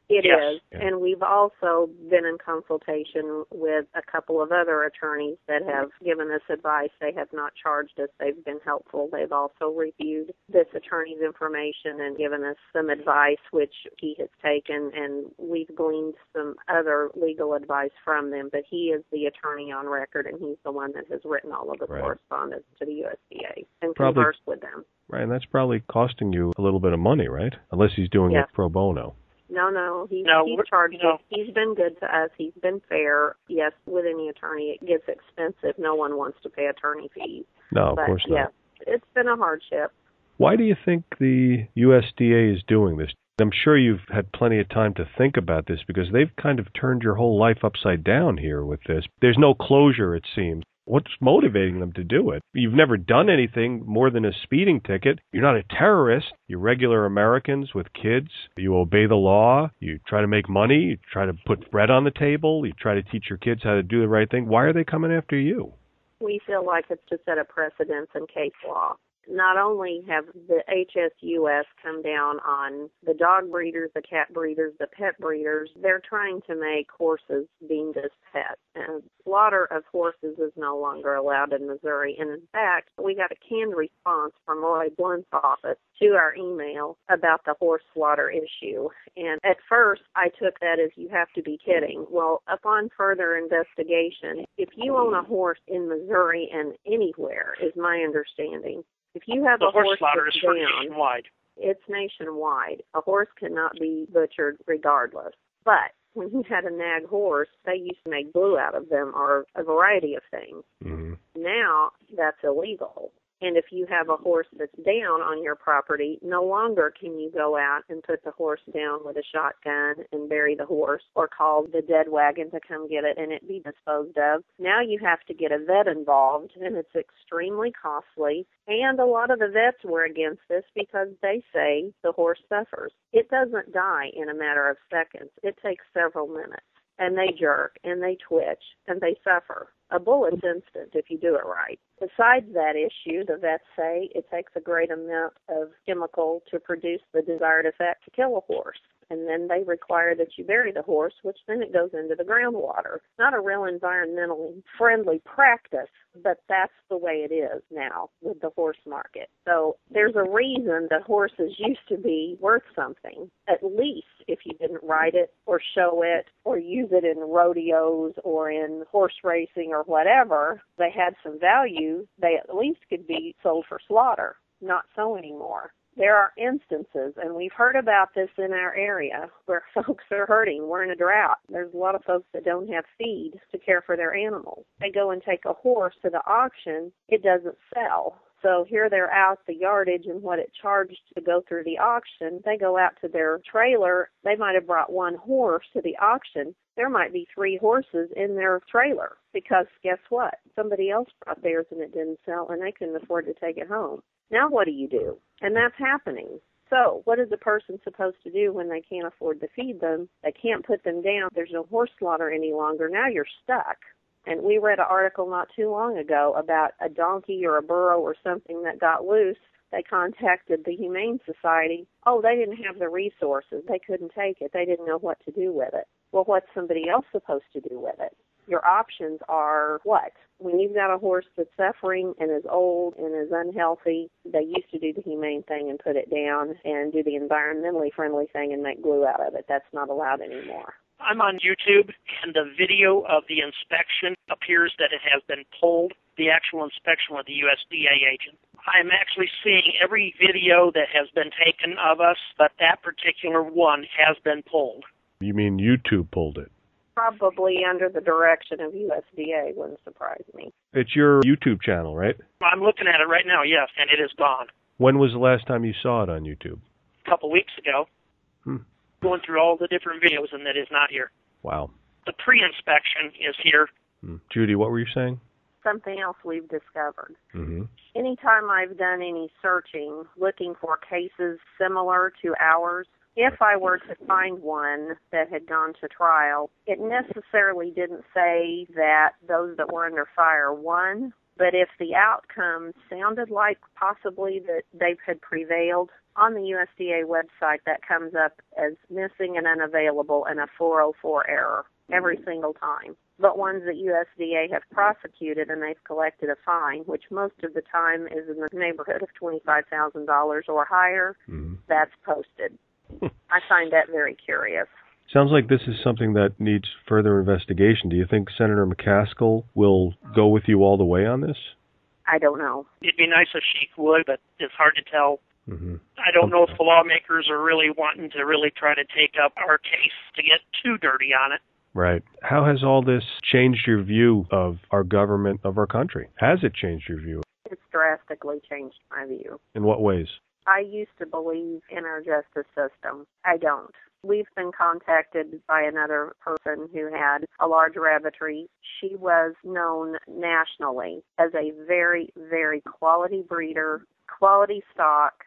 It Yes. is, and we've also been in consultation with a couple of other attorneys that have given us advice. They have not charged us. They've been helpful. They've also reviewed this attorney's information and given us some advice, which he has taken, and we've gleaned some other legal advice from them. But he is the attorney on record, and he's the one that has written all of the correspondence to the USDA and conversed with them. Right, and that's probably costing you a little bit of money, right? Unless he's doing it pro bono. No, he's charged us. He's been good to us. He's been fair. Yes, with any attorney, it gets expensive. No one wants to pay attorney fees. No, of course not. Yes, it's been a hardship. Why do you think the USDA is doing this? I'm sure you've had plenty of time to think about this because they've kind of turned your whole life upside down here with this. There's no closure, it seems. What's motivating them to do it? You've never done anything more than a speeding ticket. You're not a terrorist. You're regular Americans with kids. You obey the law. You try to make money. You try to put bread on the table. You try to teach your kids how to do the right thing. Why are they coming after you? We feel like it's to set a precedence in case law. Not only have the HSUS come down on the dog breeders, the cat breeders, the pet breeders, they're trying to make horses deemed as pets. And slaughter of horses is no longer allowed in Missouri. And in fact, we got a canned response from Roy Blunt's office to our email about the horse slaughter issue. And at first, I took that as you have to be kidding. Well, upon further investigation, if you own a horse in Missouri and anywhere, is my understanding, if you have a horse slaughter is nationwide. It's nationwide. A horse cannot be butchered regardless. But when you had a nag horse, they used to make glue out of them or a variety of things. Mm-hmm. Now that's illegal. And if you have a horse that's down on your property, no longer can you go out and put the horse down with a shotgun and bury the horse or call the dead wagon to come get it and it be disposed of. Now you have to get a vet involved, and it's extremely costly. And a lot of the vets were against this because they say the horse suffers. It doesn't die in a matter of seconds. It takes several minutes. And they jerk, and they twitch, and they suffer. A bullet's instant if you do it right. Besides that issue, the vets say it takes a great amount of chemical to produce the desired effect to kill a horse. And then they require that you bury the horse, which then it goes into the groundwater. Not a real environmentally friendly practice, but that's the way it is now with the horse market. So there's a reason that horses used to be worth something, at least if you didn't ride it or show it or use it in rodeos or in horse racing or whatever. They had some value. They at least could be sold for slaughter, not so anymore. There are instances, and we've heard about this in our area, where folks are hurting. We're in a drought. There's a lot of folks that don't have feed to care for their animals. They go and take a horse to the auction. It doesn't sell. So here they're out the yardage and what it charged to go through the auction. They go out to their trailer. They might have brought one horse to the auction. There might be 3 horses in their trailer because guess what? Somebody else brought theirs and it didn't sell and they couldn't afford to take it home. Now what do? And that's happening. So what is a person supposed to do when they can't afford to feed them? They can't put them down. There's no horse slaughter any longer. Now you're stuck. And we read an article not too long ago about a donkey or a burro or something that got loose. They contacted the Humane Society. Oh, they didn't have the resources. They couldn't take it. They didn't know what to do with it. Well, what's somebody else supposed to do with it? Your options are what? When you've got a horse that's suffering and is old and is unhealthy, they used to do the humane thing and put it down and do the environmentally friendly thing and make glue out of it. That's not allowed anymore. I'm on YouTube, and the video of the inspection appears that it has been pulled, the actual inspection with the USDA agent. I'm actually seeing every video that has been taken of us, but that particular one has been pulled. You mean YouTube pulled it? Probably under the direction of USDA, wouldn't surprise me. It's your YouTube channel, right? I'm looking at it right now, yes, and it is gone. When was the last time you saw it on YouTube? A couple weeks ago. Going through all the different videos, and that is not here. Wow. The pre-inspection is here. Judy, what were you saying? Something else we've discovered. Mm-hmm. Anytime I've done any searching, looking for cases similar to ours, if I were to find one that had gone to trial, it necessarily didn't say that those that were under fire won, but if the outcome sounded like possibly that they had prevailed, on the USDA website that comes up as missing and unavailable and a 404 error every single time. But ones that USDA have prosecuted and they've collected a fine, which most of the time is in the neighborhood of $25,000 or higher, that's posted. I find that very curious. Sounds like this is something that needs further investigation. Do you think Senator McCaskill will go with you all the way on this? I don't know. It'd be nice if she would, but it's hard to tell. I don't know if the lawmakers are really wanting to really try to take up our case to get too dirty on it. Right. How has all this changed your view of our government, of our country? Has it changed your view? It's drastically changed my view. In what ways? I used to believe in our justice system. I don't. We've been contacted by another person who had a large rabbitry. She was known nationally as a very, very quality breeder, quality stock.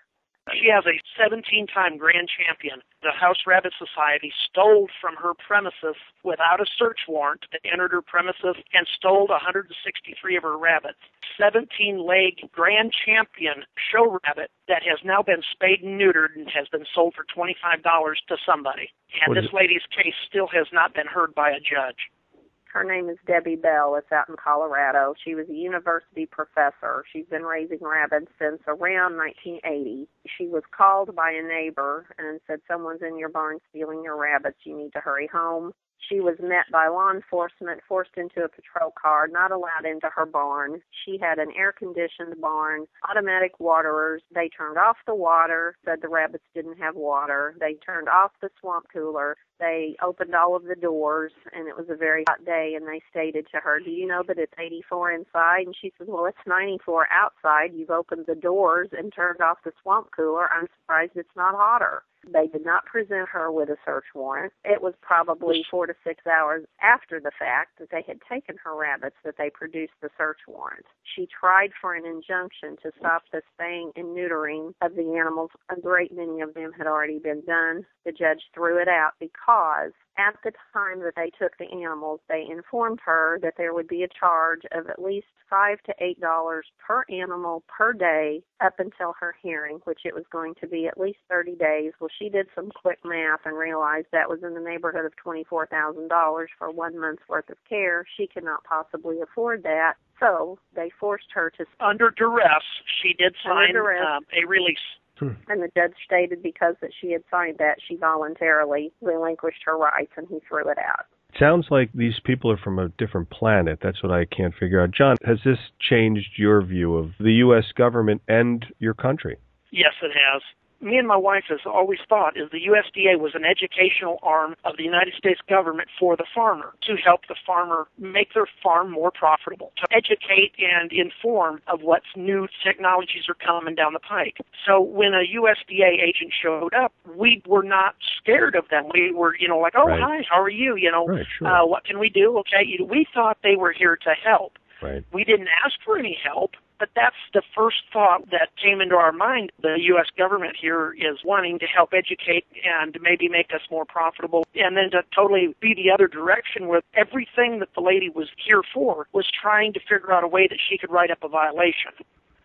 She has a 17-time grand champion. The House Rabbit Society stole from her premises without a search warrant. They entered her premises and stole 163 of her rabbits. 17-leg grand champion show rabbit that has now been spayed and neutered and has been sold for $25 to somebody. And this lady's case still has not been heard by a judge. Her name is Debbie Bell. It's out in Colorado. She was a university professor. She's been raising rabbits since around 1980. She was called by a neighbor and said, someone's in your barn stealing your rabbits. You need to hurry home. She was met by law enforcement, forced into a patrol car, not allowed into her barn. She had an air-conditioned barn, automatic waterers. They turned off the water, said the rabbits didn't have water. They turned off the swamp cooler. They opened all of the doors, and it was a very hot day, and they stated to her, do you know that it's 84 inside? And she said, well, it's 94 outside. You've opened the doors and turned off the swamp cooler. I'm surprised it's not hotter. They did not present her with a search warrant. It was probably 4 to 6 hours after the fact that they had taken her rabbits that they produced the search warrant. She tried for an injunction to stop the spaying and neutering of the animals. A great many of them had already been done. The judge threw it out because at the time that they took the animals, they informed her that there would be a charge of at least $5 to $8 per animal per day up until her hearing, which it was going to be at least 30 days. Well, she did some quick math and realized that was in the neighborhood of $24,000 for 1 month's worth of care. She could not possibly afford that. So they forced her to... Under duress, she did sign a release. And the judge stated because that she had signed that, she voluntarily relinquished her rights, and he threw it out. Sounds like these people are from a different planet. That's what I can't figure out. John, has this changed your view of the U.S. government and your country? Yes, it has. me and my wife has always thought is the USDA was an educational arm of the United States government for the farmer to help the farmer make their farm more profitable, to educate and inform of what new technologies are coming down the pike. So when a USDA agent showed up, we were not scared of them. We were, like, oh, right. Hi, how are you? Right, sure. What can we do? Okay, we thought they were here to help. Right. We didn't ask for any help, but that's the first thought that came into our mind. The U.S. government here is wanting to help educate and maybe make us more profitable, and then to totally be the other direction where everything that the lady was here for was trying to figure out a way that she could write up a violation.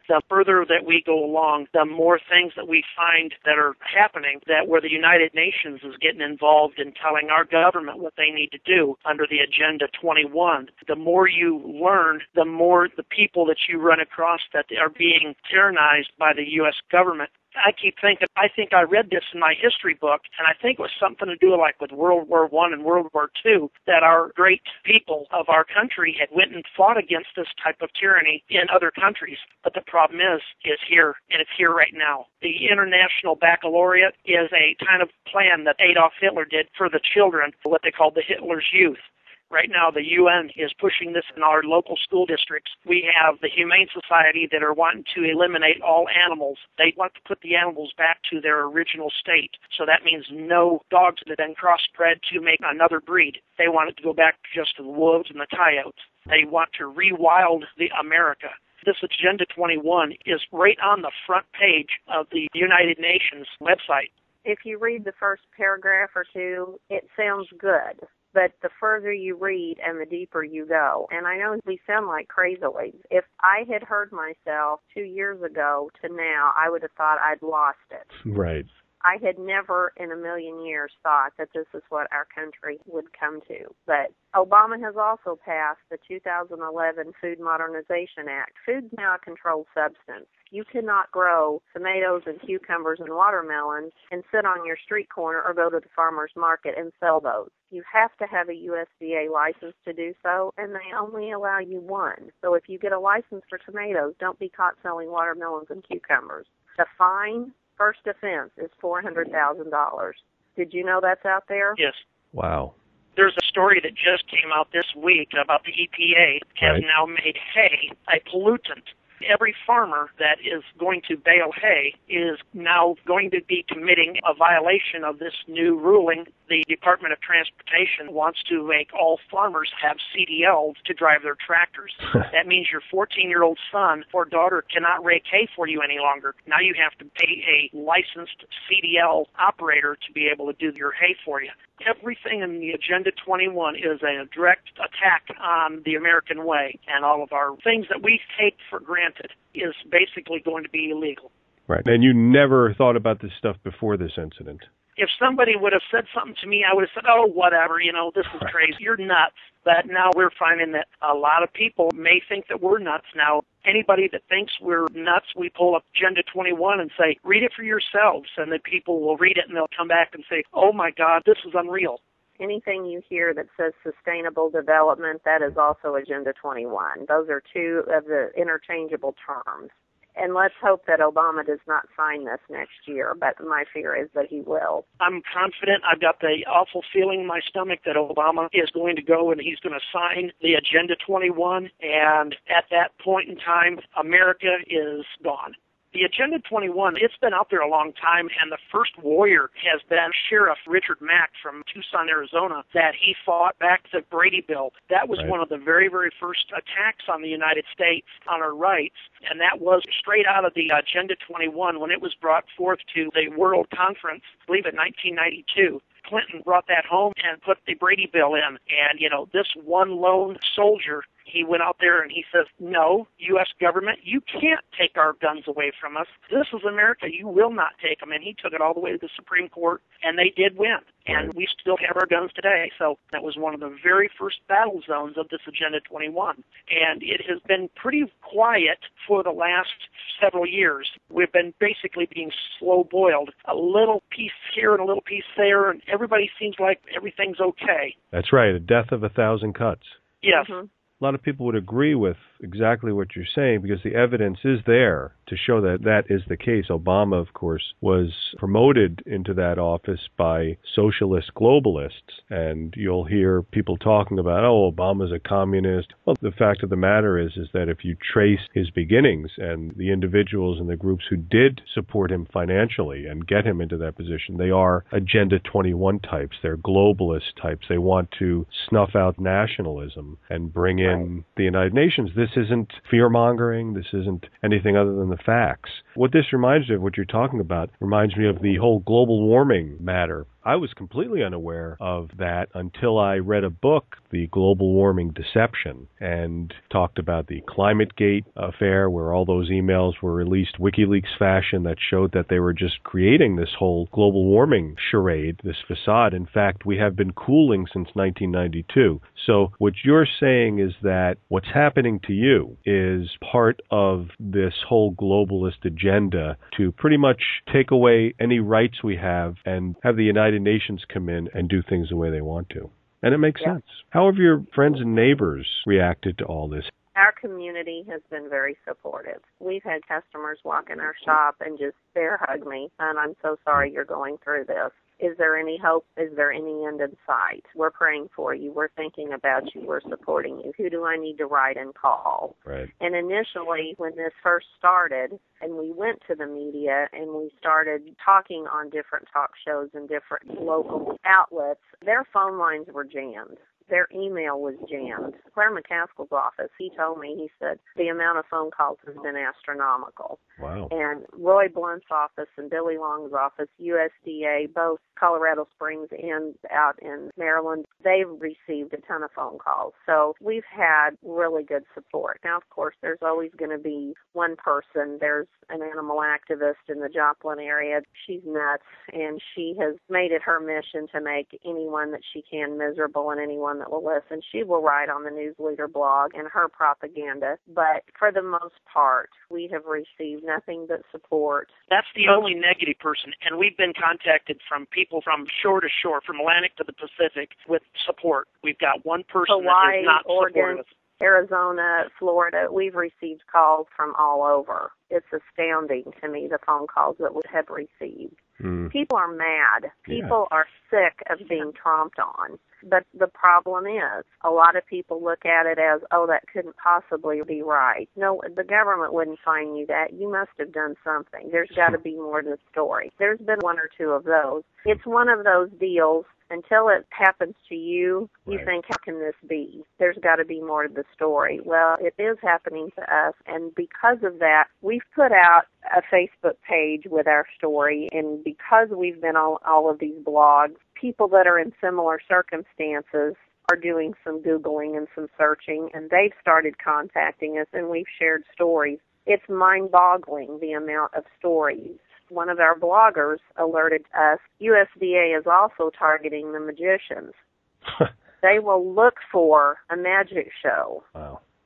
The further that we go along, the more things that we find that are happening, that where the United Nations is getting involved in telling our government what they need to do under the Agenda 21. The more you learn, the more the people that you run across that are being tyrannized by the U.S. government. I keep thinking, I think I read this in my history book, and I think it was something to do like with World War I and World War II, that our great people of our country had went and fought against this type of tyranny in other countries. But the problem is here, and it's here right now. The International Baccalaureate is a kind of plan that Adolf Hitler did for the children, what they called the Hitler's Youth. Right now, the UN is pushing this in our local school districts. We have the Humane Society that are wanting to eliminate all animals. They want to put the animals back to their original state. So that means no dogs that have been crossbred to make another breed. They want it to go back just to the wolves and the coyotes. They want to rewild the America. This Agenda 21 is right on the front page of the United Nations website. If you read the first paragraph or two, it sounds good. But the further you read and the deeper you go, and I know we sound like crazoids. If I had heard myself 2 years ago to now, I would have thought I'd lost it. Right. I had never in a million years thought that this is what our country would come to. But Obama has also passed the 2011 Food Modernization Act. Food's now a controlled substance. You cannot grow tomatoes and cucumbers and watermelons and sit on your street corner or go to the farmer's market and sell those. You have to have a USDA license to do so, and they only allow you one. So if you get a license for tomatoes, don't be caught selling watermelons and cucumbers. The fine, first offense, is $400,000. Did you know that's out there? Yes. Wow. There's a story that just came out this week about the EPA has now made hay a pollutant. Every farmer that is going to bale hay is now going to be committing a violation of this new ruling. The Department of Transportation wants to make all farmers have CDLs to drive their tractors. That means your 14-year-old son or daughter cannot rake hay for you any longer. Now you have to pay a licensed CDL operator to be able to do your hay for you. Everything in the Agenda 21 is a direct attack on the American way, and all of our things that we take for granted is basically going to be illegal. Right. And you never thought about this stuff before this incident? If somebody would have said something to me, I would have said, oh, whatever, this is crazy. You're nuts. But now we're finding that a lot of people may think that we're nuts now. Anybody that thinks we're nuts, we pull up Agenda 21 and say, read it for yourselves. And the people will read it and they'll come back and say, oh, my God, this is unreal. Anything you hear that says sustainable development, that is also Agenda 21. Those are two of the interchangeable terms. And let's hope that Obama does not sign this next year, but my fear is that he will. I'm confident. I've got the awful feeling in my stomach that Obama is going to go and he's going to sign the Agenda 21, and at that point in time, America is gone. The Agenda 21, it's been out there a long time, and the first warrior has been Sheriff Richard Mack from Tucson, Arizona, that he fought back the Brady Bill. That was one of the very, very first attacks on the United States on our rights, and that was straight out of the Agenda 21 when it was brought forth to the World Conference, I believe in 1992. Clinton brought that home and put the Brady Bill in. And, this one lone soldier, he went out there and he says, no, U.S. government, you can't take our guns away from us. This is America. You will not take them. And he took it all the way to the Supreme Court, and they did win. And we still have our guns today. So that was one of the very first battle zones of this Agenda 21. And it has been pretty quiet for the last several years. We've been basically being slow-boiled. A little piece here and a little piece there, and everybody seems like everything's okay. That's right, a death of 1,000 cuts. Yes. Mm-hmm. A lot of people would agree with exactly what you're saying because the evidence is there to show that that is the case. Obama, of course, was promoted into that office by socialist globalists, and you'll hear people talking about, oh, Obama's a communist. Well, the fact of the matter is that if you trace his beginnings and the individuals and the groups who did support him financially and get him into that position, they are Agenda 21 types. They're globalist types. They want to snuff out nationalism and bring in the United Nations. This isn't fear-mongering. This isn't anything other than the facts. What this reminds me of, what you're talking about, reminds me of the whole global warming matter. I was completely unaware of that until I read a book, The Global Warming Deception, and talked about the ClimateGate affair where all those emails were released WikiLeaks fashion that showed that they were just creating this whole global warming charade, this facade. In fact, we have been cooling since 1992. So what you're saying is that what's happening to you is part of this whole globalist agenda to pretty much take away any rights we have and have the United Nations come in and do things the way they want to. And it makes sense. How have your friends and neighbors reacted to all this? Our community has been very supportive. We've had customers walk in our shop and just bear hug me, and I'm so sorry you're going through this. Is there any hope? Is there any end in sight? We're praying for you. We're thinking about you. We're supporting you. Who do I need to write and call? Right. And initially, when this first started, and we went to the media and we started talking on different talk shows and different local outlets, their phone lines were jammed. Their email was jammed. Claire McCaskill's office, he told me, he said, the amount of phone calls has been astronomical. Wow. And Roy Blunt's office and Billy Long's office, USDA, both Colorado Springs and out in Maryland, they've received a ton of phone calls. So we've had really good support. Now, of course, there's always going to be one person. There's an animal activist in the Joplin area. She's nuts, and she has made it her mission to make anyone that she can miserable and anyone that will listen. She will write on the News Leader blog and her propaganda. But for the most part, we have received nothing but support. That's the only negative person, and we've been contacted from people from shore to shore, from Atlantic to the Pacific, with support. We've got one person Hawaii, that is not Oregon, supportive. Arizona, Florida, we've received calls from all over. It's astounding to me, the phone calls that we have received. People are mad. People are sick of being tromped on. But the problem is, a lot of people look at it as, oh, that couldn't possibly be right. No, the government wouldn't fine you that. You must have done something. There's got to be more to the story. There's been one or two of those. It's one of those deals. Until it happens to you, you think, how can this be? There's got to be more to the story. Well, it is happening to us, and because of that, we've put out a Facebook page with our story, and because we've been on all of these blogs, people that are in similar circumstances are doing some Googling and some searching, and they've started contacting us, and we've shared stories. It's mind-boggling, the amount of stories. One of our bloggers alerted us, USDA is also targeting the magicians. They will look for a magic show,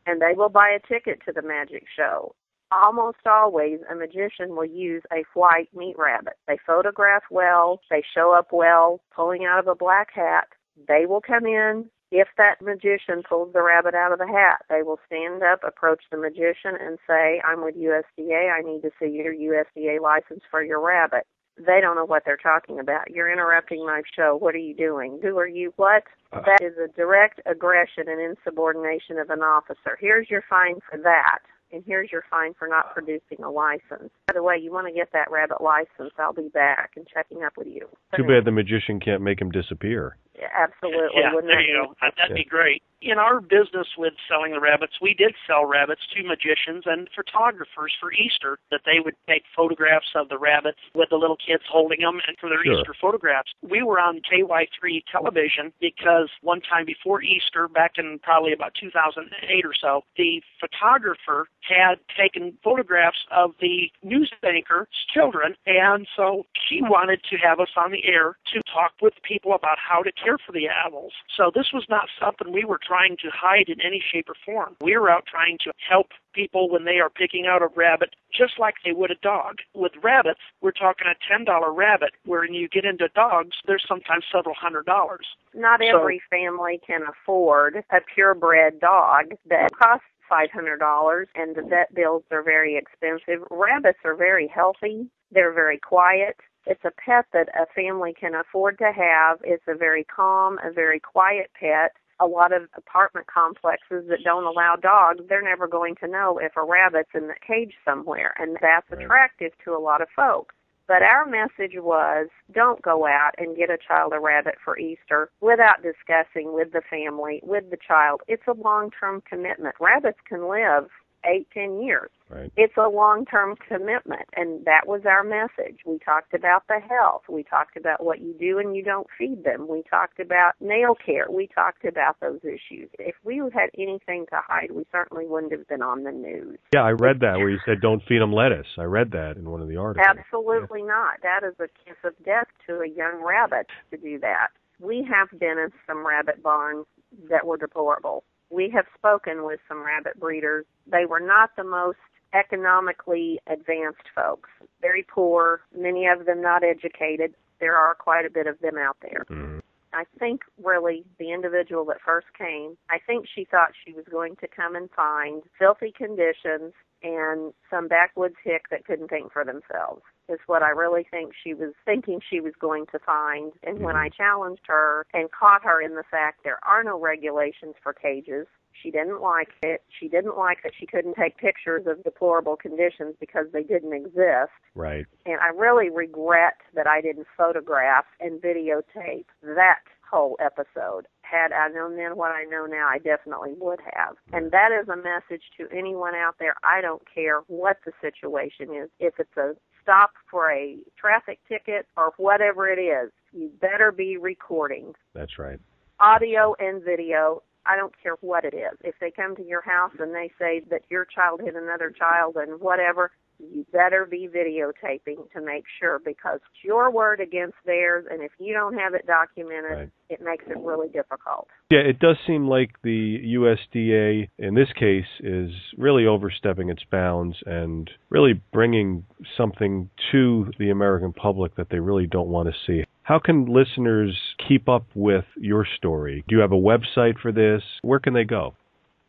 and they will buy a ticket to the magic show. Almost always, a magician will use a white meat rabbit. They photograph well, they show up well, pulling out of a black hat. They will come in. If that magician pulls the rabbit out of the hat, they will stand up, approach the magician, and say, I'm with USDA. I need to see your USDA license for your rabbit. They don't know what they're talking about. You're interrupting my show. What are you doing? Who are you? What? That is a direct aggression and insubordination of an officer. Here's your fine for that, and here's your fine for not producing a license. By the way, you want to get that rabbit license, I'll be back and checking up with you. Too bad the magician can't make him disappear. Absolutely. Yeah, there you go. That'd be great. In our business with selling the rabbits, we did sell rabbits to magicians and photographers for Easter, that they would take photographs of the rabbits with the little kids holding them and for their Easter photographs. We were on KY3 television because one time before Easter, back in probably about 2008 or so, the photographer had taken photographs of the news anchor's children, and so she wanted to have us on the air to talk with people about how to care for the animals. So this was not something we were trying to hide in any shape or form. We're out trying to help people when they are picking out a rabbit, just like they would a dog. With rabbits, we're talking a $10 rabbit, where when you get into dogs, there's sometimes several $100s. Not every family can afford a purebred dog that costs $500, and the vet bills are very expensive. Rabbits are very healthy. They're very quiet. It's a pet that a family can afford to have. It's a very calm, a very quiet pet. A lot of apartment complexes that don't allow dogs, they're never going to know if a rabbit's in the cage somewhere, and that's attractive to a lot of folks. But our message was, don't go out and get a child a rabbit for Easter without discussing with the family, with the child. It's a long-term commitment. Rabbits can live 8-10 years. Right. It's a long-term commitment, and that was our message. We talked about the health. We talked about what you do and you don't feed them. We talked about nail care. We talked about those issues. If we had anything to hide, we certainly wouldn't have been on the news. Yeah, I read that where you said don't feed them lettuce. I read that in one of the articles. Absolutely not. That is a kiss of death to a young rabbit to do that. We have been in some rabbit barns that were deplorable. We have spoken with some rabbit breeders. They were not the most economically advanced folks. Very poor, many of them not educated. There are quite a bit of them out there. Mm-hmm. I think really the individual that first came, I think she thought she was going to come and find filthy conditions and some backwoods hick that couldn't think for themselves, is what I really think she was thinking she was going to find. And when I challenged her and caught her in the fact there are no regulations for cages, she didn't like it. She didn't like that she couldn't take pictures of deplorable conditions because they didn't exist. Right. And I really regret that I didn't photograph and videotape that whole episode. Had I known then what I know now, I definitely would have. And that is a message to anyone out there. I don't care what the situation is. If it's a stop for a traffic ticket or whatever it is, you better be recording. That's right. Audio and video. I don't care what it is. If they come to your house and they say that your child hit another child and whatever, you better be videotaping to make sure, because it's your word against theirs, and if you don't have it documented, it makes it really difficult. Yeah, it does seem like the USDA, in this case, is really overstepping its bounds and really bringing something to the American public that they really don't want to see. How can listeners keep up with your story? Do you have a website for this? Where can they go?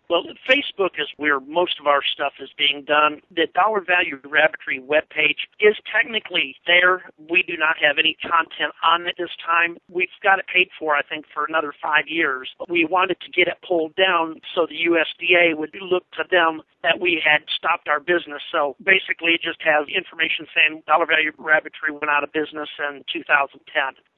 Well, Facebook is where most of our stuff is being done. The Dollar Value Rabbitry webpage is technically there. We do not have any content on it this time. We've got it paid for, I think, for another 5 years. But we wanted to get it pulled down so the USDA would look to them that we had stopped our business. So basically it just has information saying Dollar Value Rabbitry went out of business in 2010.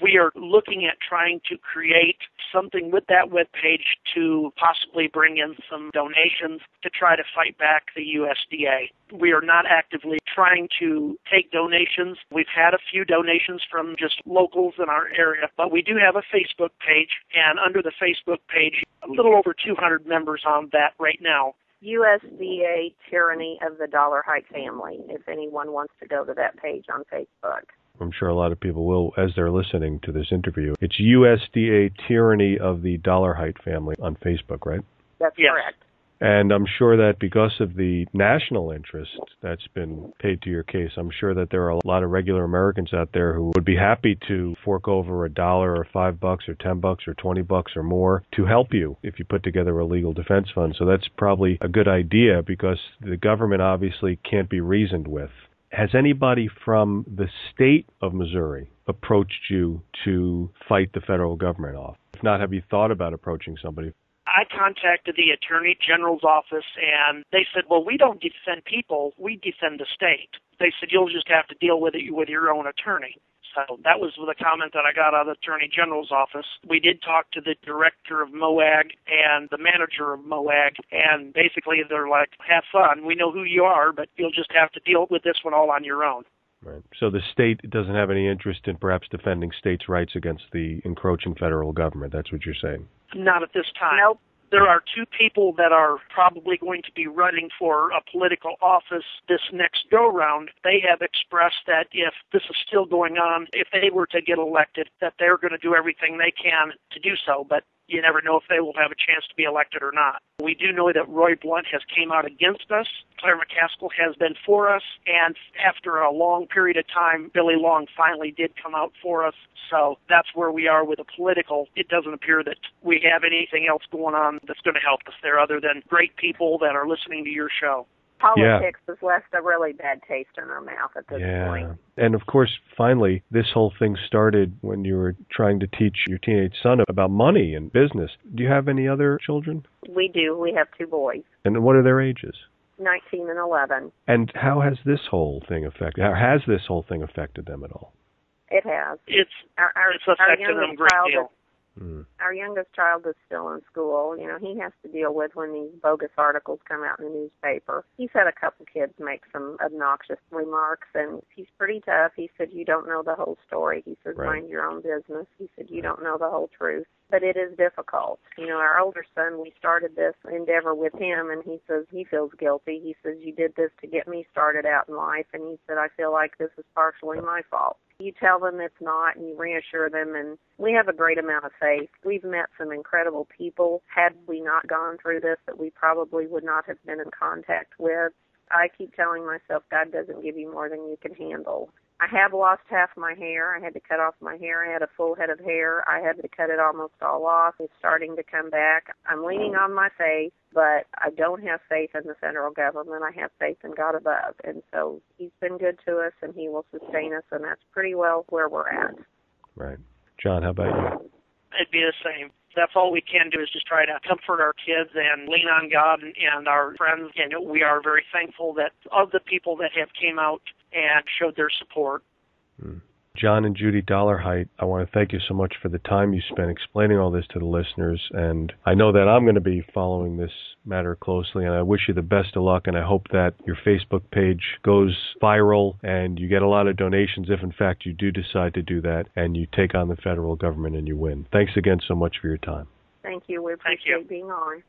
We are looking at trying to create something with that webpage to possibly bring in some donations to try to fight back the USDA. We are not actively trying to take donations. We've had a few donations from just locals in our area, but we do have a Facebook page, and under the Facebook page, a little over 200 members on that right now. USDA Tyranny of the Dollarhite Family, if anyone wants to go to that page on Facebook. I'm sure a lot of people will as they're listening to this interview. It's USDA Tyranny of the Dollarhite Family on Facebook, right? That's correct. And I'm sure that because of the national interest that's been paid to your case, I'm sure that there are a lot of regular Americans out there who would be happy to fork over $1 or $5 or $10 or $20 or more to help you if you put together a legal defense fund. So that's probably a good idea because the government obviously can't be reasoned with. Has anybody from the state of Missouri approached you to fight the federal government off? If not, have you thought about approaching somebody? I contacted the Attorney General's office, and they said, well, we don't defend people, we defend the state. They said, you'll just have to deal with it with your own attorney. So that was the comment that I got out of the Attorney General's office. We did talk to the director of MOAG and the manager of MOAG, and basically they're like, have fun. We know who you are, but you'll just have to deal with this one all on your own. Right. So the state doesn't have any interest in perhaps defending states' rights against the encroaching federal government. That's what you're saying. Not at this time. Nope. There are two people that are probably going to be running for a political office this next go-round. They have expressed that if this is still going on, if they were to get elected, that they're going to do everything they can to do so. But you never know if they will have a chance to be elected or not. We do know that Roy Blunt has came out against us. Claire McCaskill has been for us. And after a long period of time, Billy Long finally did come out for us. So that's where we are with the political. It doesn't appear that we have anything else going on that's going to help us there other than great people that are listening to your show. Politics has left a really bad taste in our mouth at this point. And of course, finally, this whole thing started when you were trying to teach your teenage son about money and business. Do you have any other children? We do. We have 2 boys. And what are their ages? 19 and 11. And how has this whole thing affected them at all? It has. It's affected them a great deal. Our youngest child is still in school. You know, he has to deal with when these bogus articles come out in the newspaper. He's had a couple kids make some obnoxious remarks, and he's pretty tough. He said, you don't know the whole story. He says, mind your own business. He said, you don't know the whole truth. But it is difficult. You know, our older son, we started this endeavor with him, and he says he feels guilty. He says, you did this to get me started out in life, and he said, I feel like this is partially my fault. You tell them it's not, and you reassure them, and we have a great amount of faith. We've met some incredible people. Had we not gone through this, that we probably would not have been in contact with. I keep telling myself, God doesn't give you more than you can handle. I have lost half my hair. I had to cut off my hair. I had a full head of hair. I had to cut it almost all off. It's starting to come back. I'm leaning on my faith, but I don't have faith in the federal government. I have faith in God above. And so he's been good to us, and he will sustain us, and that's pretty well where we're at. Right. John, how about you? It'd be the same. That's all we can do is just try to comfort our kids and lean on God and our friends. And we are very thankful that of the people that have came out and showed their support. John and Judy Dollarhite, I want to thank you so much for the time you spent explaining all this to the listeners. And I know that I'm going to be following this matter closely, and I wish you the best of luck, and I hope that your Facebook page goes viral and you get a lot of donations if, in fact, you do decide to do that and you take on the federal government and you win. Thanks again so much for your time. Thank you. We appreciate being on.